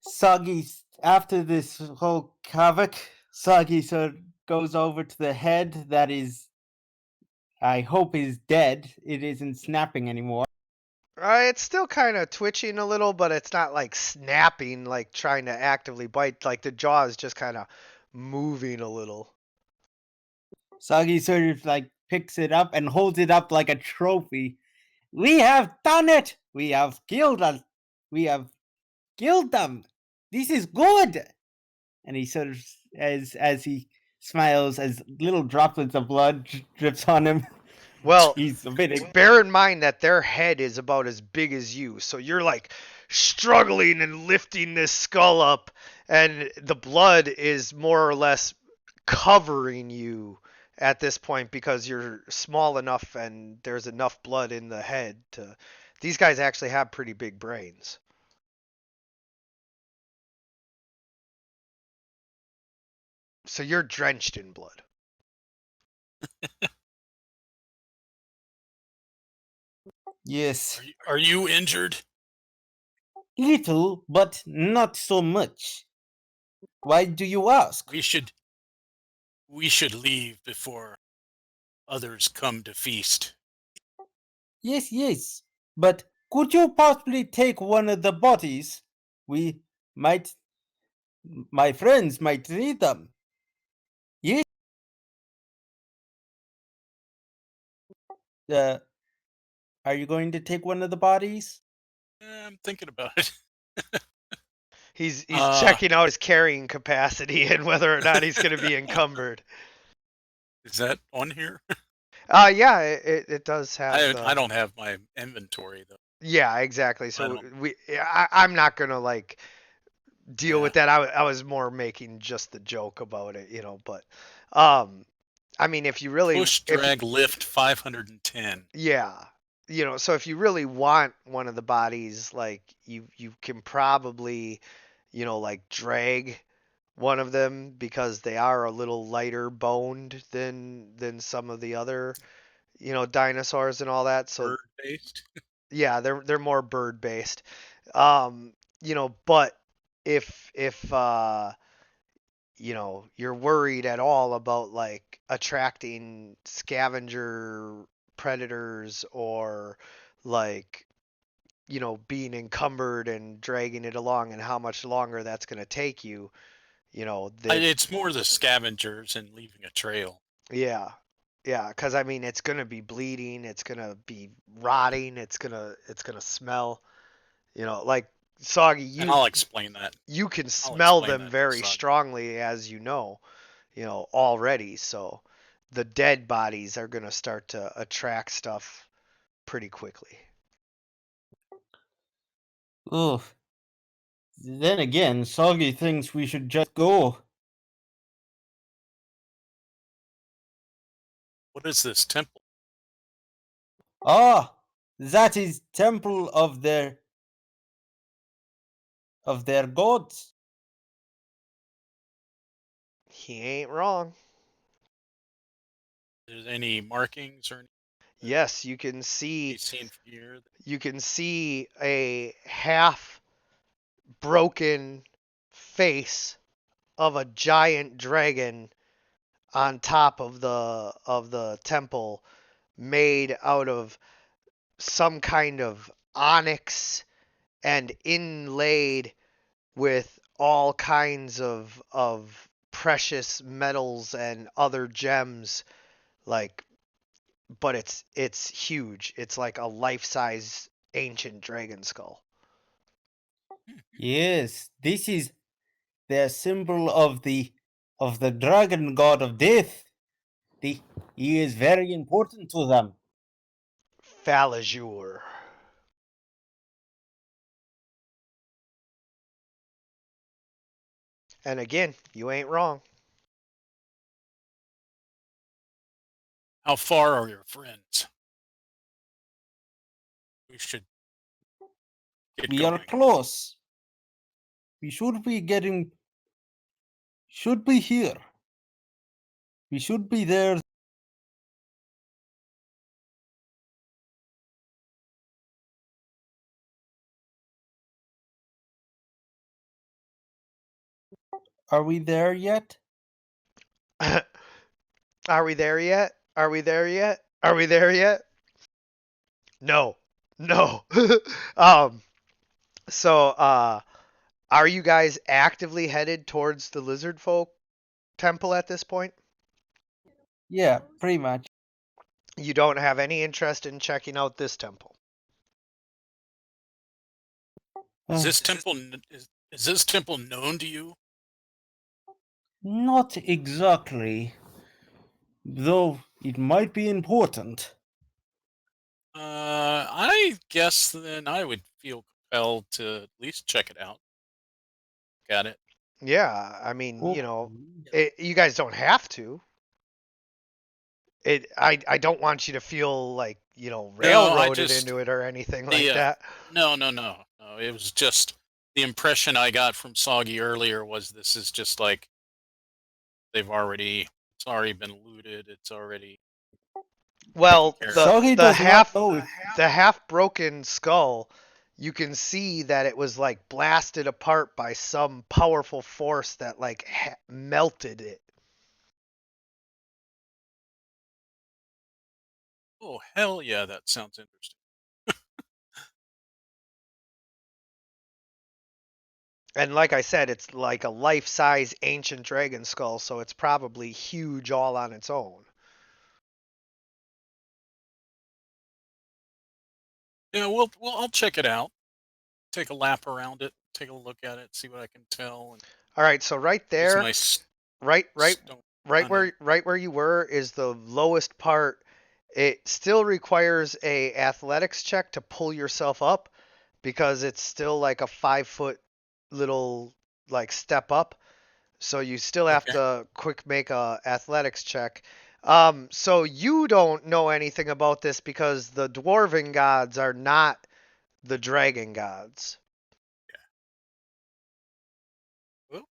Soggy after this whole havoc. Soggy sort of goes over to the head that is, I hope, is dead. It isn't snapping anymore. It's still kind of twitching a little, but it's not like snapping, like trying to actively bite. Like the jaw is just kind of moving a little. Soggy sort of like picks it up and holds it up like a trophy. We have done it. We have killed us. We have killed them. This is good. And he sort of, as he smiles, as little droplets of blood drips on him. Well, He's a bit. bear in mind that their head is about as big as you, so you're like struggling and lifting this skull up, and the blood is more or less covering you at this point because you're small enough and there's enough blood in the head to. These guys actually have pretty big brains. So you're drenched in blood. Yes, are you injured? little, but not so much. Why do you ask? We should leave before others come to feast. Yes, yes. But could you possibly take one of the bodies? We might, my friends might need them. Yes. Uh, are you going to take one of the bodies? I'm thinking about it. He's Uh, checking out his carrying capacity and whether or not he's going to be encumbered. Is that on here? Yeah, it does have. I don't have my inventory though. Yeah, exactly. So don't- I'm not gonna like deal Yeah. with that. I was more making just the joke about it, but, um, I mean, if you really, Push, drag, lift 510. yeah, so if you really want one of the bodies, like you can probably, like drag one of them because they are a little lighter boned than some of the other, dinosaurs and all that. So Bird based. yeah, they're more bird based. But if you're worried at all about like attracting scavenger predators or like being encumbered and dragging it along and how much longer that's going to take you, that It's more the scavengers and leaving a trail. yeah. Yeah, because I mean it's gonna be bleeding, it's gonna be rotting, it's gonna smell. Like Soggy, And I'll explain that. you can I'll smell explain them that to very Soggy. strongly, as already. So the dead bodies are gonna start to attract stuff pretty quickly. Ugh. Then again, Soggy thinks we should just go. What is this temple? Ah, that is temple of their gods. He ain't wrong. There's any markings or anything Yes, you can be see seen from here? a half broken face of a giant dragon on top of the temple, made out of some kind of onyx and inlaid with all kinds of precious metals and other gems, like, but it's huge. It's like a life-size ancient dragon skull. Yes, this is their symbol of the dragon god of death. He is very important to them. Falazure. And again, you ain't wrong. How far are your friends? We should get We going. are close. We should be getting. Should be here. We should be there. Are we there yet? Are we there yet? Are we there yet? Are we there yet? No. No. um so are you guys actively headed towards the lizard folk temple at this point? Yeah, pretty much. You don't have any interest in checking out this temple. Is this temple is this temple known to you? Not exactly, though it might be important. I guess then I would feel compelled to at least check it out. Got it. Yeah, I mean, Oh, you guys don't have to. I don't want you to feel like, No, railroaded into it or anything like the that. no. It was just the impression I got from Soggy earlier was this is just like it's already been looted. It's already Well, taken care of. Soggy does not know if the half broken skull, you can see that it was like blasted apart by some powerful force that like melted it. Oh hell yeah, that sounds interesting. And like I said, it's like a life-size ancient dragon skull, so it's probably huge all on its own. Yeah, I'll check it out. Take a lap around it. Take a look at it. See what I can tell. And All right, so right use there, my right stone kinda- right where you were is the lowest part. It still requires a athletics check to pull yourself up because it's still like a 5 foot little like step up. So you still have Okay. to quick make a athletics check. So you don't know anything about this because the dwarven gods are not the dragon gods. Well,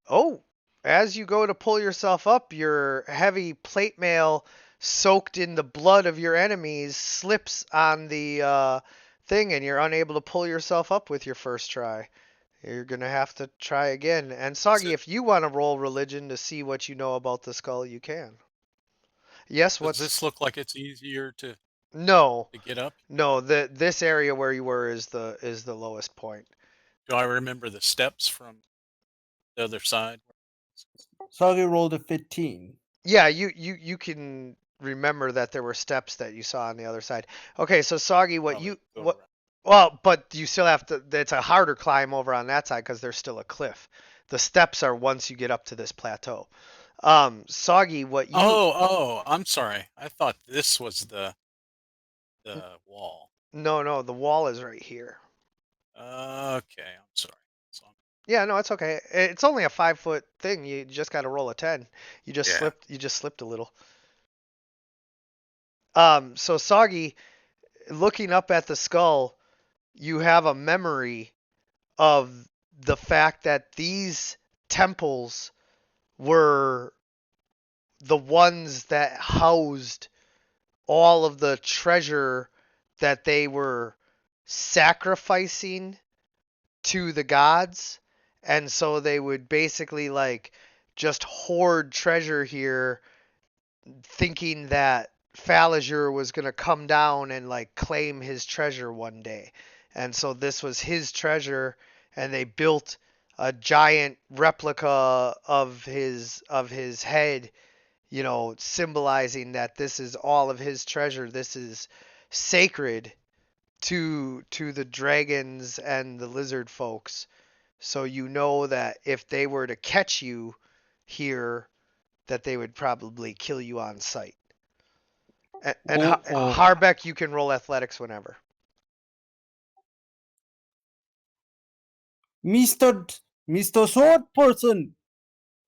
Oh, as you go to pull yourself up, your heavy plate mail soaked in the blood of your enemies slips on the thing, and you're unable to pull yourself up with your first try. You're gonna have to try again. And Soggy, if you want to roll religion to see what you know about the skull, you can. Yes, does what's this look like it's easier no, to get up? no. This area where you were is the lowest point. Do I remember the steps from the other side? Soggy rolled a 15. Yeah, you can remember that there were steps that you saw on the other side. Okay, so Soggy, Probably go what? around. Well, but you still have to. It's a harder climb over on that side because there's still a cliff. The steps are once you get up to this plateau. Soggy, what you? Oh, I'm sorry. I thought this was the wall. No, the wall is right here. Okay, I'm sorry. So, Yeah, no, it's okay. It's only a 5 foot thing. You just got to roll a 10. You just Yeah. slipped. You just slipped a little. So Soggy, looking up at the skull, you have a memory of the fact that these temples were the ones that housed all of the treasure that they were sacrificing to the gods. And so they would basically like just hoard treasure here, thinking that Falazure was going to come down and like claim his treasure one day. And so this was his treasure, and they built a giant replica of his head, you know, symbolizing that this is all of his treasure. This is sacred to the dragons and the lizard folks. So you know that if they were to catch you here, that they would probably kill you on sight. And Uh-oh. Harbeck, you can roll athletics whenever. Mr. Sword Person,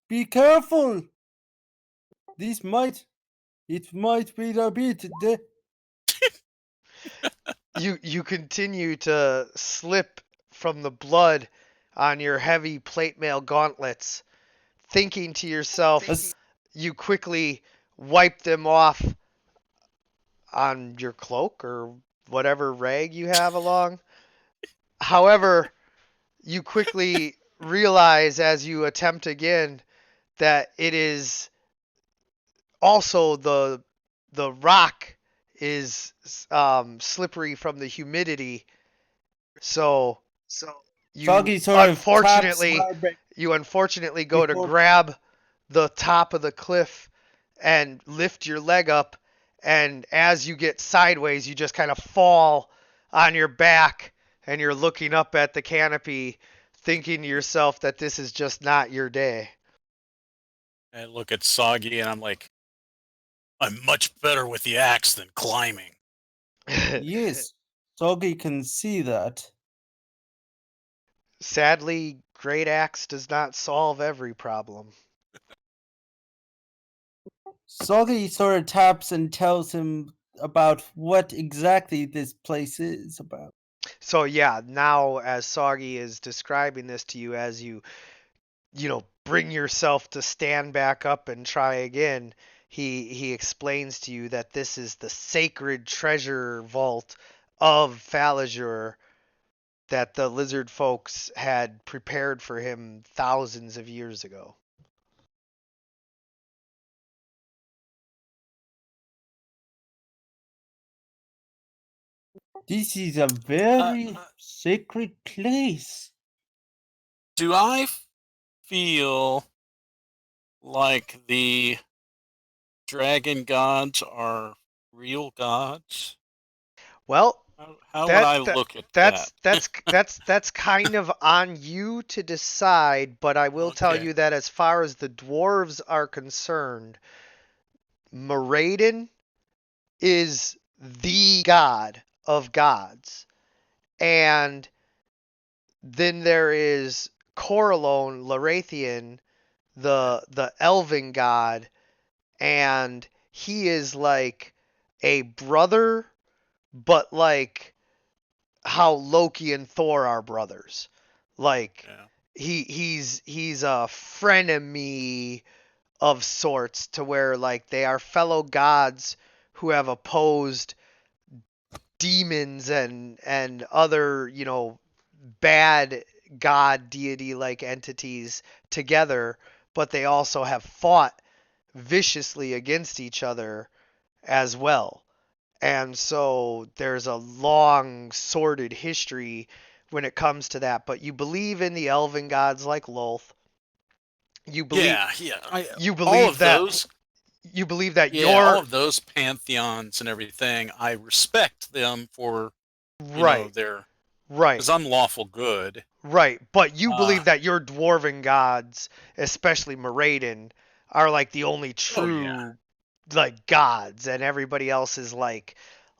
be careful. It might be a bit. You continue to slip from the blood on your heavy plate mail gauntlets, thinking to yourself, you quickly wipe them off on your cloak or whatever rag you have along. However, you quickly realize as you attempt again that it is also the rock is slippery from the humidity. So you Soggy sort of unfortunately taps Harbeck you unfortunately go to before- grab the top of the cliff and lift your leg up, and as you get sideways you just kind of fall on your back, and you're looking up at the canopy thinking to yourself that this is just not your day. I look at Soggy and I'm like, I'm much better with the axe than climbing. Yes, Soggy can see that. Sadly, Great Axe does not solve every problem. Soggy sort of taps and tells him about what exactly this place is about. So yeah, now as Soggy is describing this to you, as you bring yourself to stand back up and try again, he explains to you that this is the sacred treasure vault of Falazure that the lizard folks had prepared for him thousands of years ago. This is a very sacred place. Do I feel like the dragon gods are real gods? Well, How would I look at that? that's kind of on you to decide, but I will tell Okay. you that as far as the dwarves are concerned, Moradin is the god of gods. And then there is Coralone Larathian, the elven god, and he is like a brother, but like how Loki and Thor are brothers. Like Yeah. he's a frenemy of sorts, to where like they are fellow gods who have opposed demons and other, bad god deity like entities together, but they also have fought viciously against each other as well. And so there's a long sordid history when it comes to that. But you believe in the elven gods like Lolth. You believe you all believe of that those. you believe that Yeah, all your of those pantheons and everything. I respect them for right, their right, because I'm lawful good. right. But you Uh, believe that your dwarven gods, especially Moradin, are like the only Oh, true yeah. like gods, and everybody else is like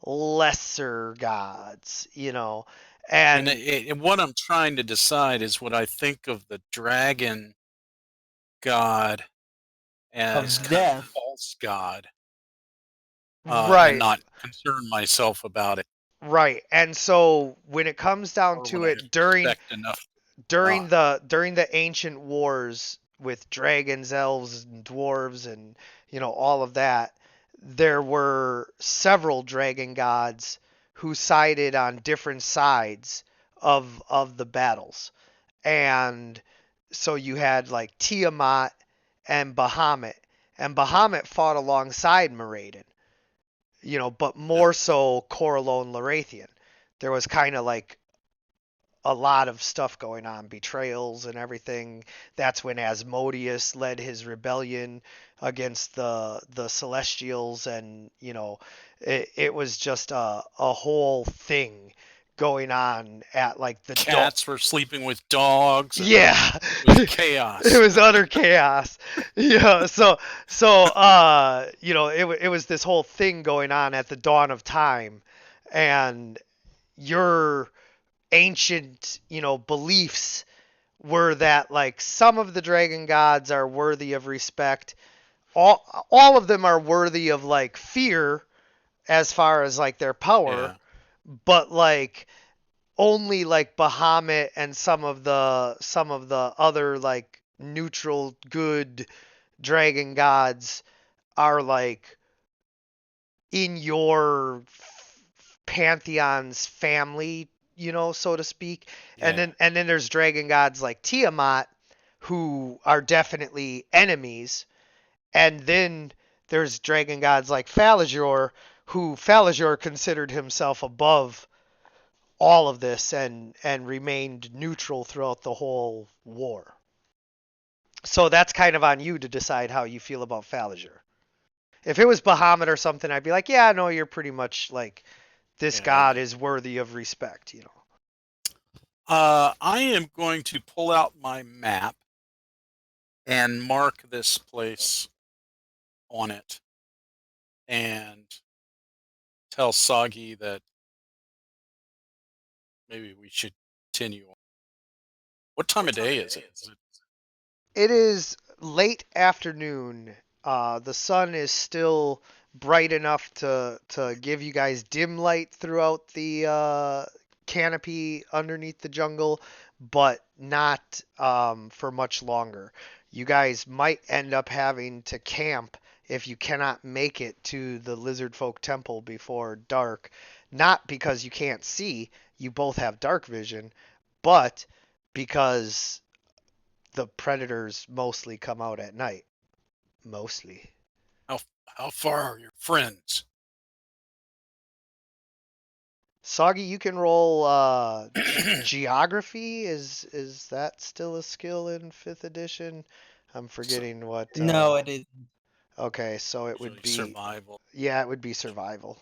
lesser gods, And, And and what I'm trying to decide is what I think of the dragon god as Of kind of death. a false god, right, and not concern myself about it. right. And so when it comes down Or to when I it, during respect enough. during the ancient wars, with dragons, elves, and dwarves, and all of that, there were several dragon gods who sided on different sides of the battles. And so you had like Tiamat and Bahamut, and Bahamut fought alongside Meraden, but Yeah. more so Corellon Larathian. There was kind of like a lot of stuff going on, betrayals and everything. That's when Asmodeus led his rebellion against the Celestials, and it was just a whole thing going on at like the Cats were sleeping with dogs, and yeah. it was It chaos. was utter chaos. Yeah, it was this whole thing going on at the dawn of time, and your ancient, beliefs were that like some of the dragon gods are worthy of respect. All of them are worthy of like fear as far as like their power, Yeah. but like only like Bahamut and some of the other like neutral good dragon gods are like in your pantheon's family, so to speak. And Yeah. then there's dragon gods like Tiamat who are definitely enemies. And then there's dragon gods like Falazor, who Falazor considered himself above all of this and remained neutral throughout the whole war. So that's kind of on you to decide how you feel about Falazor. If it was Bahamut or something, I'd be like, yeah, no, you're pretty much like this Yeah. god is worthy of respect. I am going to pull out my map and mark this place on it, and tell Sagi that maybe we should continue on. What time of day is it? Is it It is late afternoon. The sun is still bright enough to give you guys dim light throughout the canopy underneath the jungle, but not for much longer. You guys might end up having to camp if you cannot make it to the Lizard Folk Temple before dark. Not because you can't see, you both have dark vision, but because the predators mostly come out at night. Mostly. how how far are your friends? Soggy, you can roll geography. Is that still a skill in fifth edition? I'm So, forgetting what. No, it is. Okay, so it would usually be survival. yeah, it would be survival.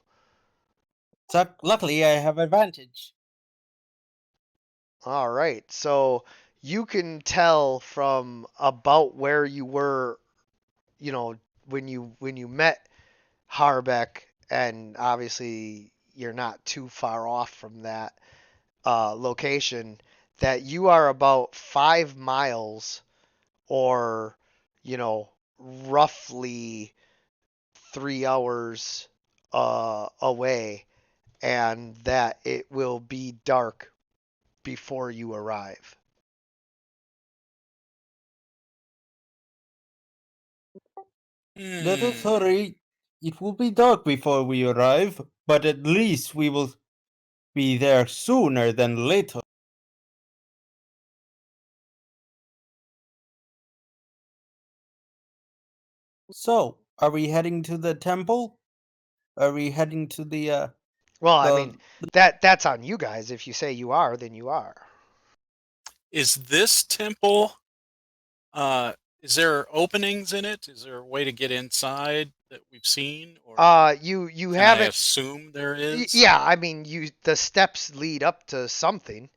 So luckily, I have advantage. All right, so you can tell from about where you were, when you met Harbeck, and obviously you're not too far off from that location, that you are about 5 miles or, roughly 3 hours away, and that it will be dark before you arrive. Let us Hmm. hurry. It will be dark before we arrive, but at least we will be there sooner than later. So, are we heading to the temple? Are we heading to Well, I mean, the that's on you guys. If you say you are, then you are. Is this temple? Uh, is there openings in it? Is there a way to get inside that we've seen, or You can I haven't. assume there is? Yeah, I mean, the steps lead up to something.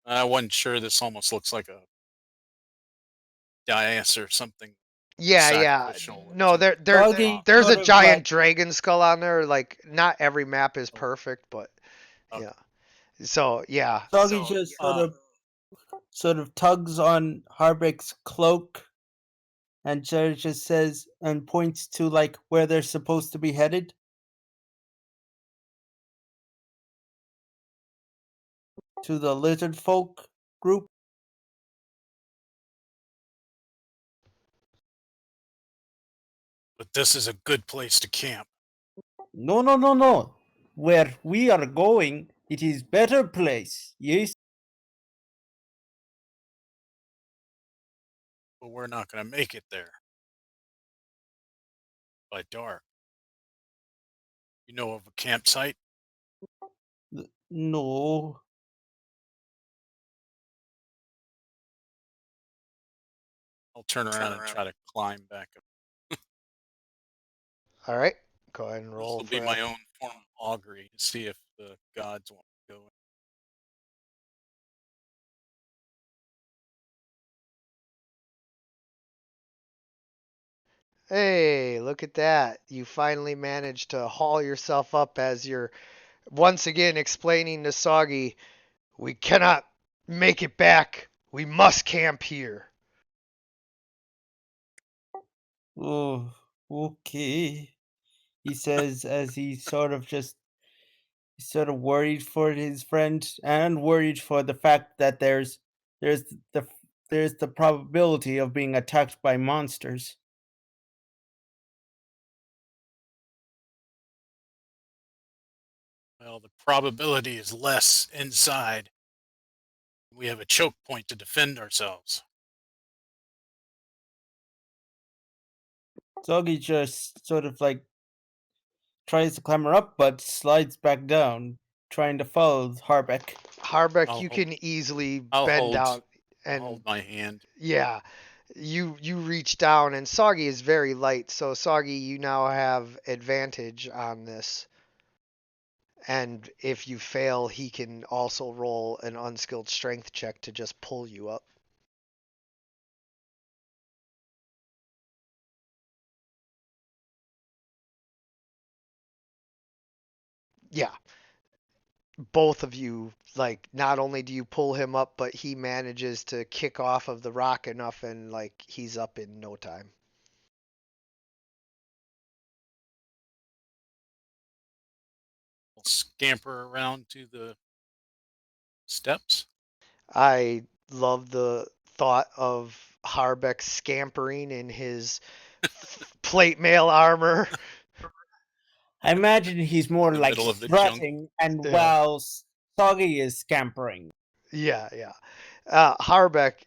I wasn't sure. This almost looks like a dais or something Yeah, yeah. sacrificial or No, something. Soggy there's a sort of giant like dragon skull on there. Like, not every map is Oh, perfect, but okay. yeah. So yeah. Soggy just sort of tugs on Harbeck's cloak and just says and points to like where they're supposed to be headed. To the lizard folk group. But this is a good place to camp. No, no, no, no. Where we are going, it is better place. Yes. But we're not going to make it there by dark. You know of a campsite? No. I'll turn around and try to climb back up. All right, go ahead and This roll will be for my own form of augury to see if the gods want to go. Hey, look at that. You finally managed to haul yourself up as you're once again explaining to Soggy, we cannot make it back. We must camp here. Oh, okay. He says as he sort of just sort of worried for his friend and worried for the fact that there's the there's the probability of being attacked by monsters. Well, the probability is less inside. We have a choke point to defend ourselves. Zoggy just sort of like tries to clamber up but slides back down, trying to follow Harbeck. Harbeck, I'll you hold- can easily I'll bend hold- out I'll and hold my hand. yeah, you reach down and Soggy is very light, so Soggy, you now have advantage on this. And if you fail, he can also roll an unskilled strength check to just pull you up. Yeah, both of you, like, not only do you pull him up, but he manages to kick off of the rock enough and, like, he's up in no time. I'll scamper around to the steps. I love the thought of Harbeck scampering in his plate mail armor. I imagine he's more The like middle of the jungle. strutting, and Yeah. while Soggy is scampering. Yeah. Harbeck,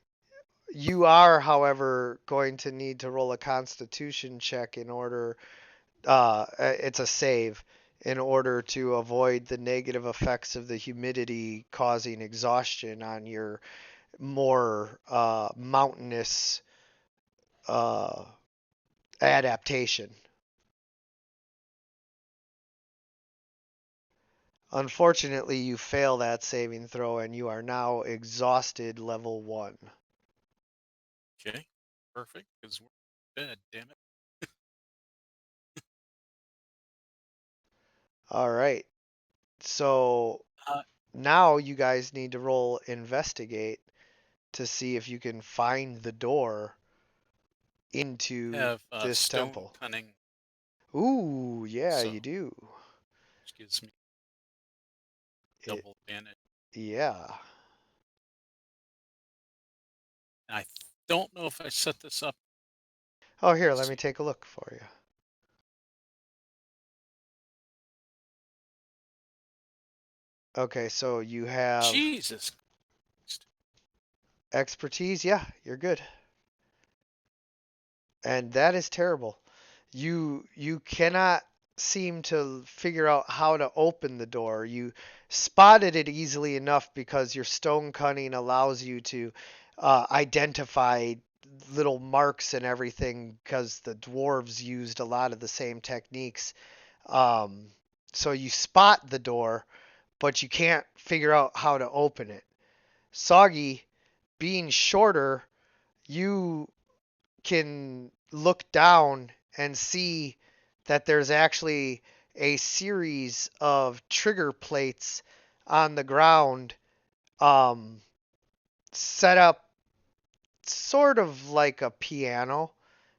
you are, however, going to need to roll a Constitution check in order. It's a save in order to avoid the negative effects of the humidity causing exhaustion on your more mountainous adaptation. Unfortunately, you fail that saving throw and you are now exhausted level 1. Okay, perfect. Because we're dead. Damn it. All right. So Uh, now you guys need to roll investigate to see if you can find the door into have this stone temple. cunning, Ooh, yeah, so you do. which gives me It, double advantage. yeah. And I don't know if I set this up. Oh, here, let me take a look for you. Okay, so you have Jesus. expertise. Yeah, you're good. And that is terrible. You cannot seem to figure out how to open the door. You spotted it easily enough because your stone cunning allows you to identify little marks and everything because the dwarves used a lot of the same techniques. So you spot the door, but you can't figure out how to open it. Soggy, being shorter, you can look down and see that there's actually a series of trigger plates on the ground, set up sort of like a piano.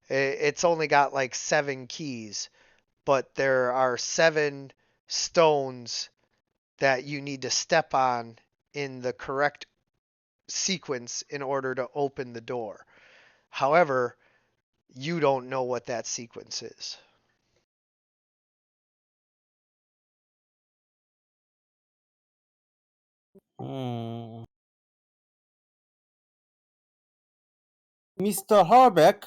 It's only got like 7 keys, but there are 7 stones that you need to step on in the correct sequence in order to open the door. However, You don't know what that sequence is. Hmm. Mr. Harbeck,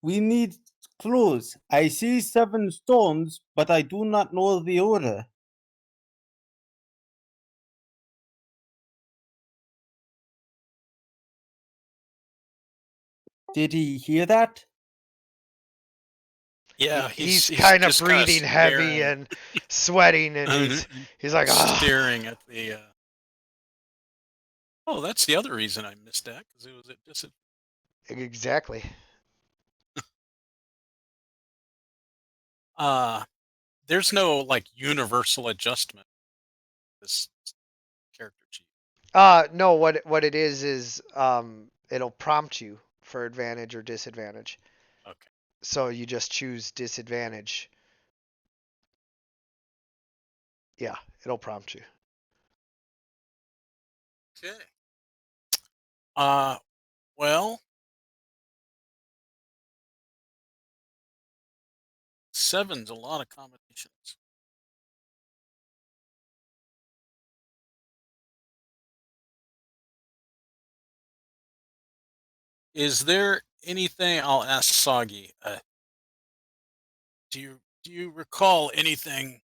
we need clues. I see 7 stones, but I do not know the order. Did he hear that? Yeah, He's he's kind of just kind of breathing heavy staring, and sweating, and he's like, ah, staring at the. Oh, that's the other reason I missed that because it was at exactly. uh, there's no like universal adjustment. This character sheet. No, what it is it'll prompt you for advantage or disadvantage. Okay. So you just choose disadvantage. Yeah, it'll prompt you. Okay. Uh, well, 7's a lot of combinations. Is there anything? I'll ask Soggy. Do you recall anything?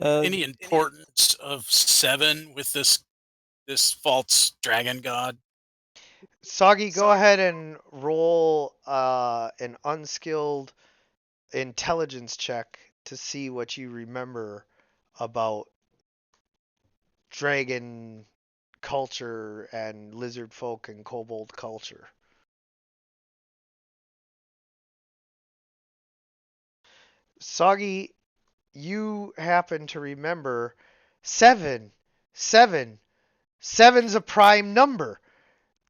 Uh, Any importance of 7 with this false dragon god? Soggy, go ahead and roll an unskilled intelligence check to see what you remember about dragon culture and lizard folk and kobold culture. Soggy, you happen to remember seven. Seven. Seven's a prime number.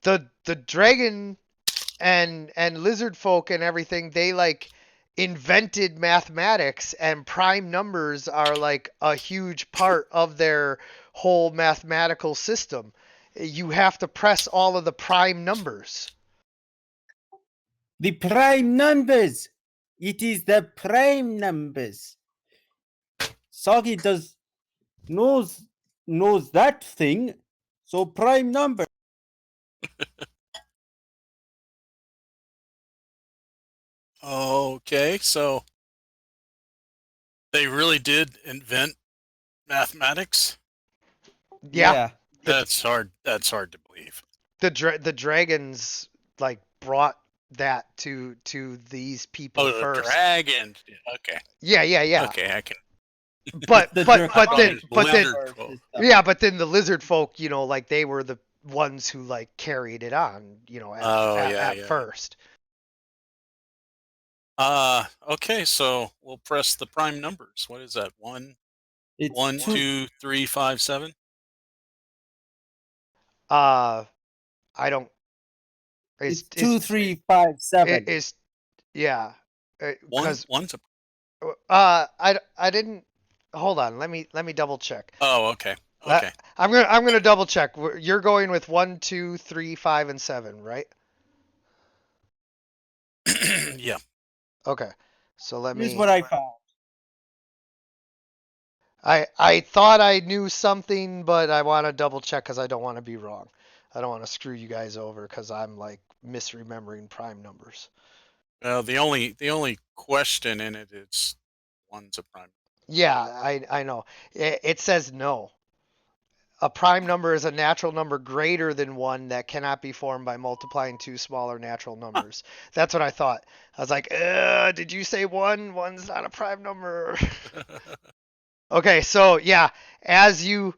The dragon and lizard folk and everything, they like invented mathematics, and prime numbers are like a huge part of their whole mathematical system. You have to press all of the prime numbers. the prime numbers. It is the prime numbers. Soggy knows that thing. So prime number. Okay, so they really did invent mathematics. Yeah, Yeah. the That's hard. That's hard to believe. the dragons like brought that to these people Oh, the first. dragon. Okay. Yeah. Okay, I can. But The but but then draconic but then lizard folk. yeah, but then the lizard folk, like they were the ones who like carried it on, Oh yeah, at yeah. first. Okay, so we'll press the prime numbers. What is that? It's One, two. 2, 3, 5, 7. Uh, I don't. It's It's 2, 3, 5, 7. it's yeah, One, because one's a. I didn't. Hold on, let me double check. Oh, okay. Let, Okay. I'm gonna double check. You're going with 1, 2, 3, 5, and 7, right? Yeah. Okay. So let Here's me. what I found. I thought I knew something, but I want to double check because I don't want to be wrong. I don't want to screw you guys over because I'm like misremembering prime numbers. Well, the only question in it is one's a prime. Yeah, I know. It says no. A prime number is a natural number greater than one that cannot be formed by multiplying two smaller natural numbers. That's what I thought. I was like, did you say one? One's not a prime number. Okay, so yeah, as you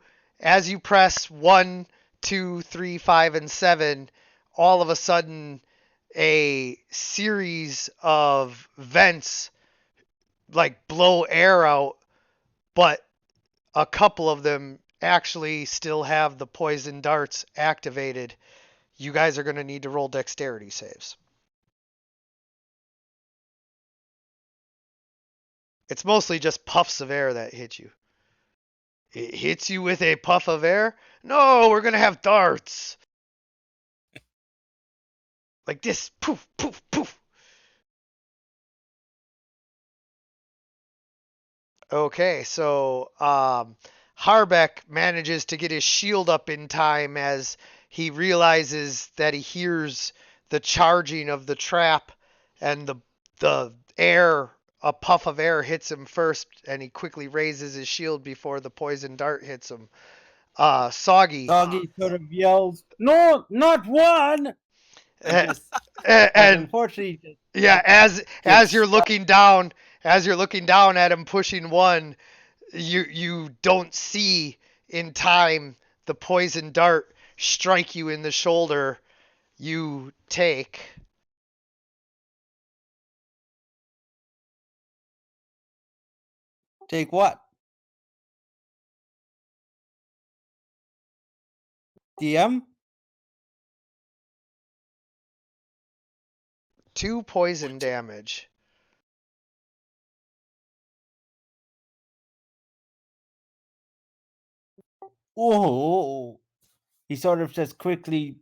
press 1, 2, 3, 5, and 7, all of a sudden a series of vents like blow air out, but a couple of them actually still have the poison darts activated. You guys are going to need to roll dexterity saves. It's mostly just puffs of air that hit you. It hits you with a puff of air? No, we're going to have darts. like this. Poof, poof, poof. Okay, so Harbeck manages to get his shield up in time as he realizes that he hears the charging of the trap, and the air, a puff of air hits him first, and he quickly raises his shield before the poison dart hits him. Soggy, Soggy sort of yells, "No, not one!" And just, but and unfortunately, yeah, as gets you're looking down, at him pushing one, you don't see in time the poison dart strike you in the shoulder. You take take what? DM? 2 poison damage. Oh, he sort of just quickly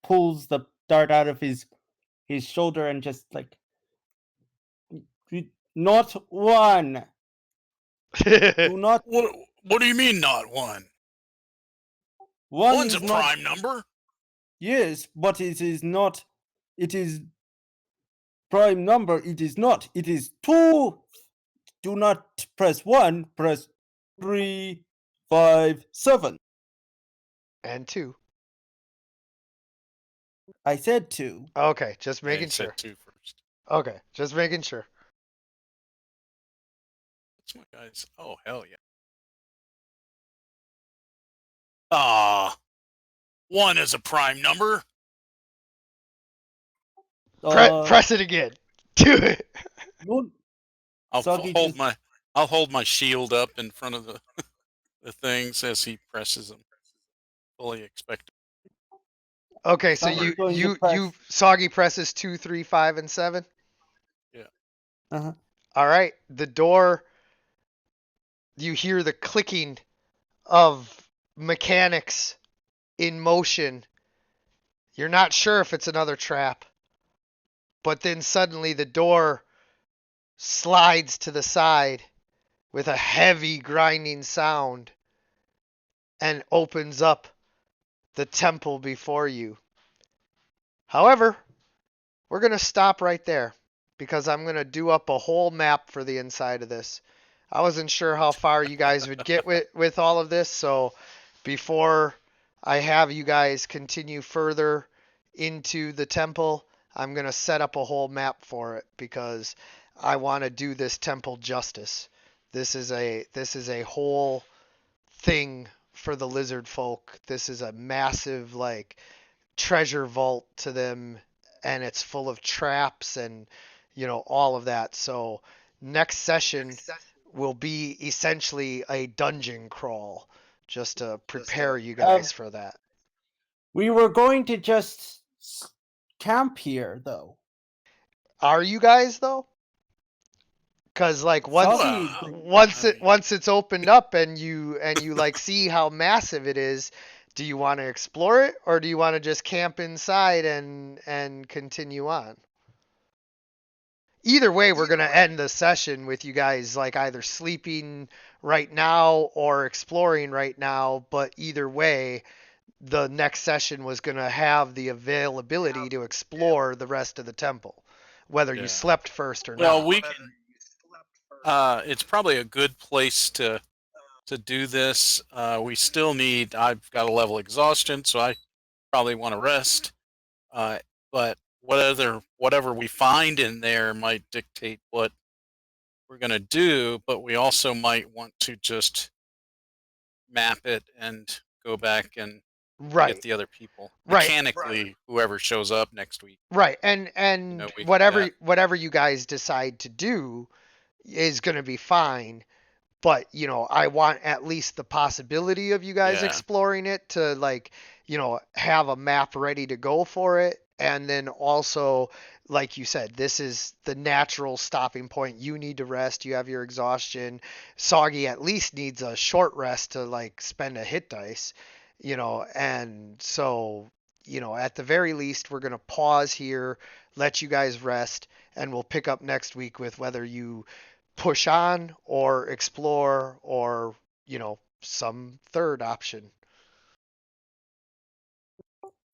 pulls the dart out of his shoulder and just like, not one. Do not. What do you mean not one? One One's is a not. prime number. Yes, but it is not. It is prime number. It is not. It is 2. Do not press 1. Press 3, 5, 7. And 2. I said 2. Okay, just Yeah, making you said sure. 2 first. Okay, just making sure. That's my guys. Oh hell yeah. Ah, 1 is a prime number. Press it again. Do it. No, I'll Soggy hold just- my shield up in front of the the things as he presses them. Fully expected. Okay, so Soggy's going to press. Soggy presses 2, 3, 5, and 7. Yeah. Uh-huh. All right, the door. You hear the clicking of mechanics in motion. You're not sure if it's another trap, but then suddenly the door slides to the side with a heavy grinding sound and opens up the temple before you. However, we're going to stop right there because I'm going to do up a whole map for the inside of this. I wasn't sure how far you guys would get with all of this, so before I have you guys continue further into the temple, I'm going to set up a whole map for it because I want to do this temple justice. This is a whole thing for the lizard folk. This is a massive like treasure vault to them, and it's full of traps and all of that. So next session will be essentially a dungeon crawl just to prepare you guys for that. We were going to just camp here, though. Are you guys though? Because like once Soggy- once it's opened up and you like see how massive it is, do you want to explore it or do you want to just camp inside and continue on? Either way, we're gonna end the session with you guys like either sleeping right now or exploring right now. But either way, the next session was gonna have the availability to explore the rest of the temple, whether you Yeah. slept first or Well, not. we can. It's probably a good place to do this. We still need. I've got a level exhaustion, so I probably want to rest. But whatever we find in there might dictate what we're gonna do. But we also might want to just map it and go back and Right. get the other people. Right. Mechanically, whoever shows up next week. Right. And we do whatever that. whatever you guys decide to do is going to be fine. But, I want at least the possibility of you guys Yeah. exploring it to like, have a map ready to go for it. And then also, like you said, this is the natural stopping point. You need to rest. You have your exhaustion. Soggy at least needs a short rest to like spend a hit dice, and so, at the very least, we're going to pause here, let you guys rest, and we'll pick up next week with whether you push on or explore or, some third option.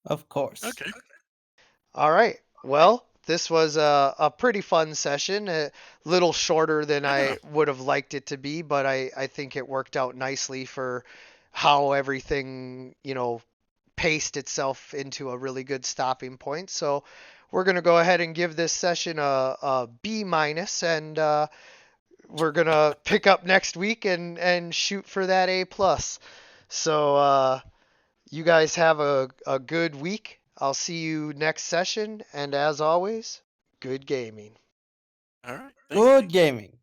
Of course. Okay. All right. Well, this was a pretty fun session, a little shorter than Yeah. I would have liked it to be, but I think it worked out nicely for how everything, paced itself into a really good stopping point. So we're going to go ahead and give this session a B minus, and we're going to pick up next week and shoot for that A plus. So you guys have a good week. I'll see you next session, and as always, good gaming. All right. Thank you. Good gaming.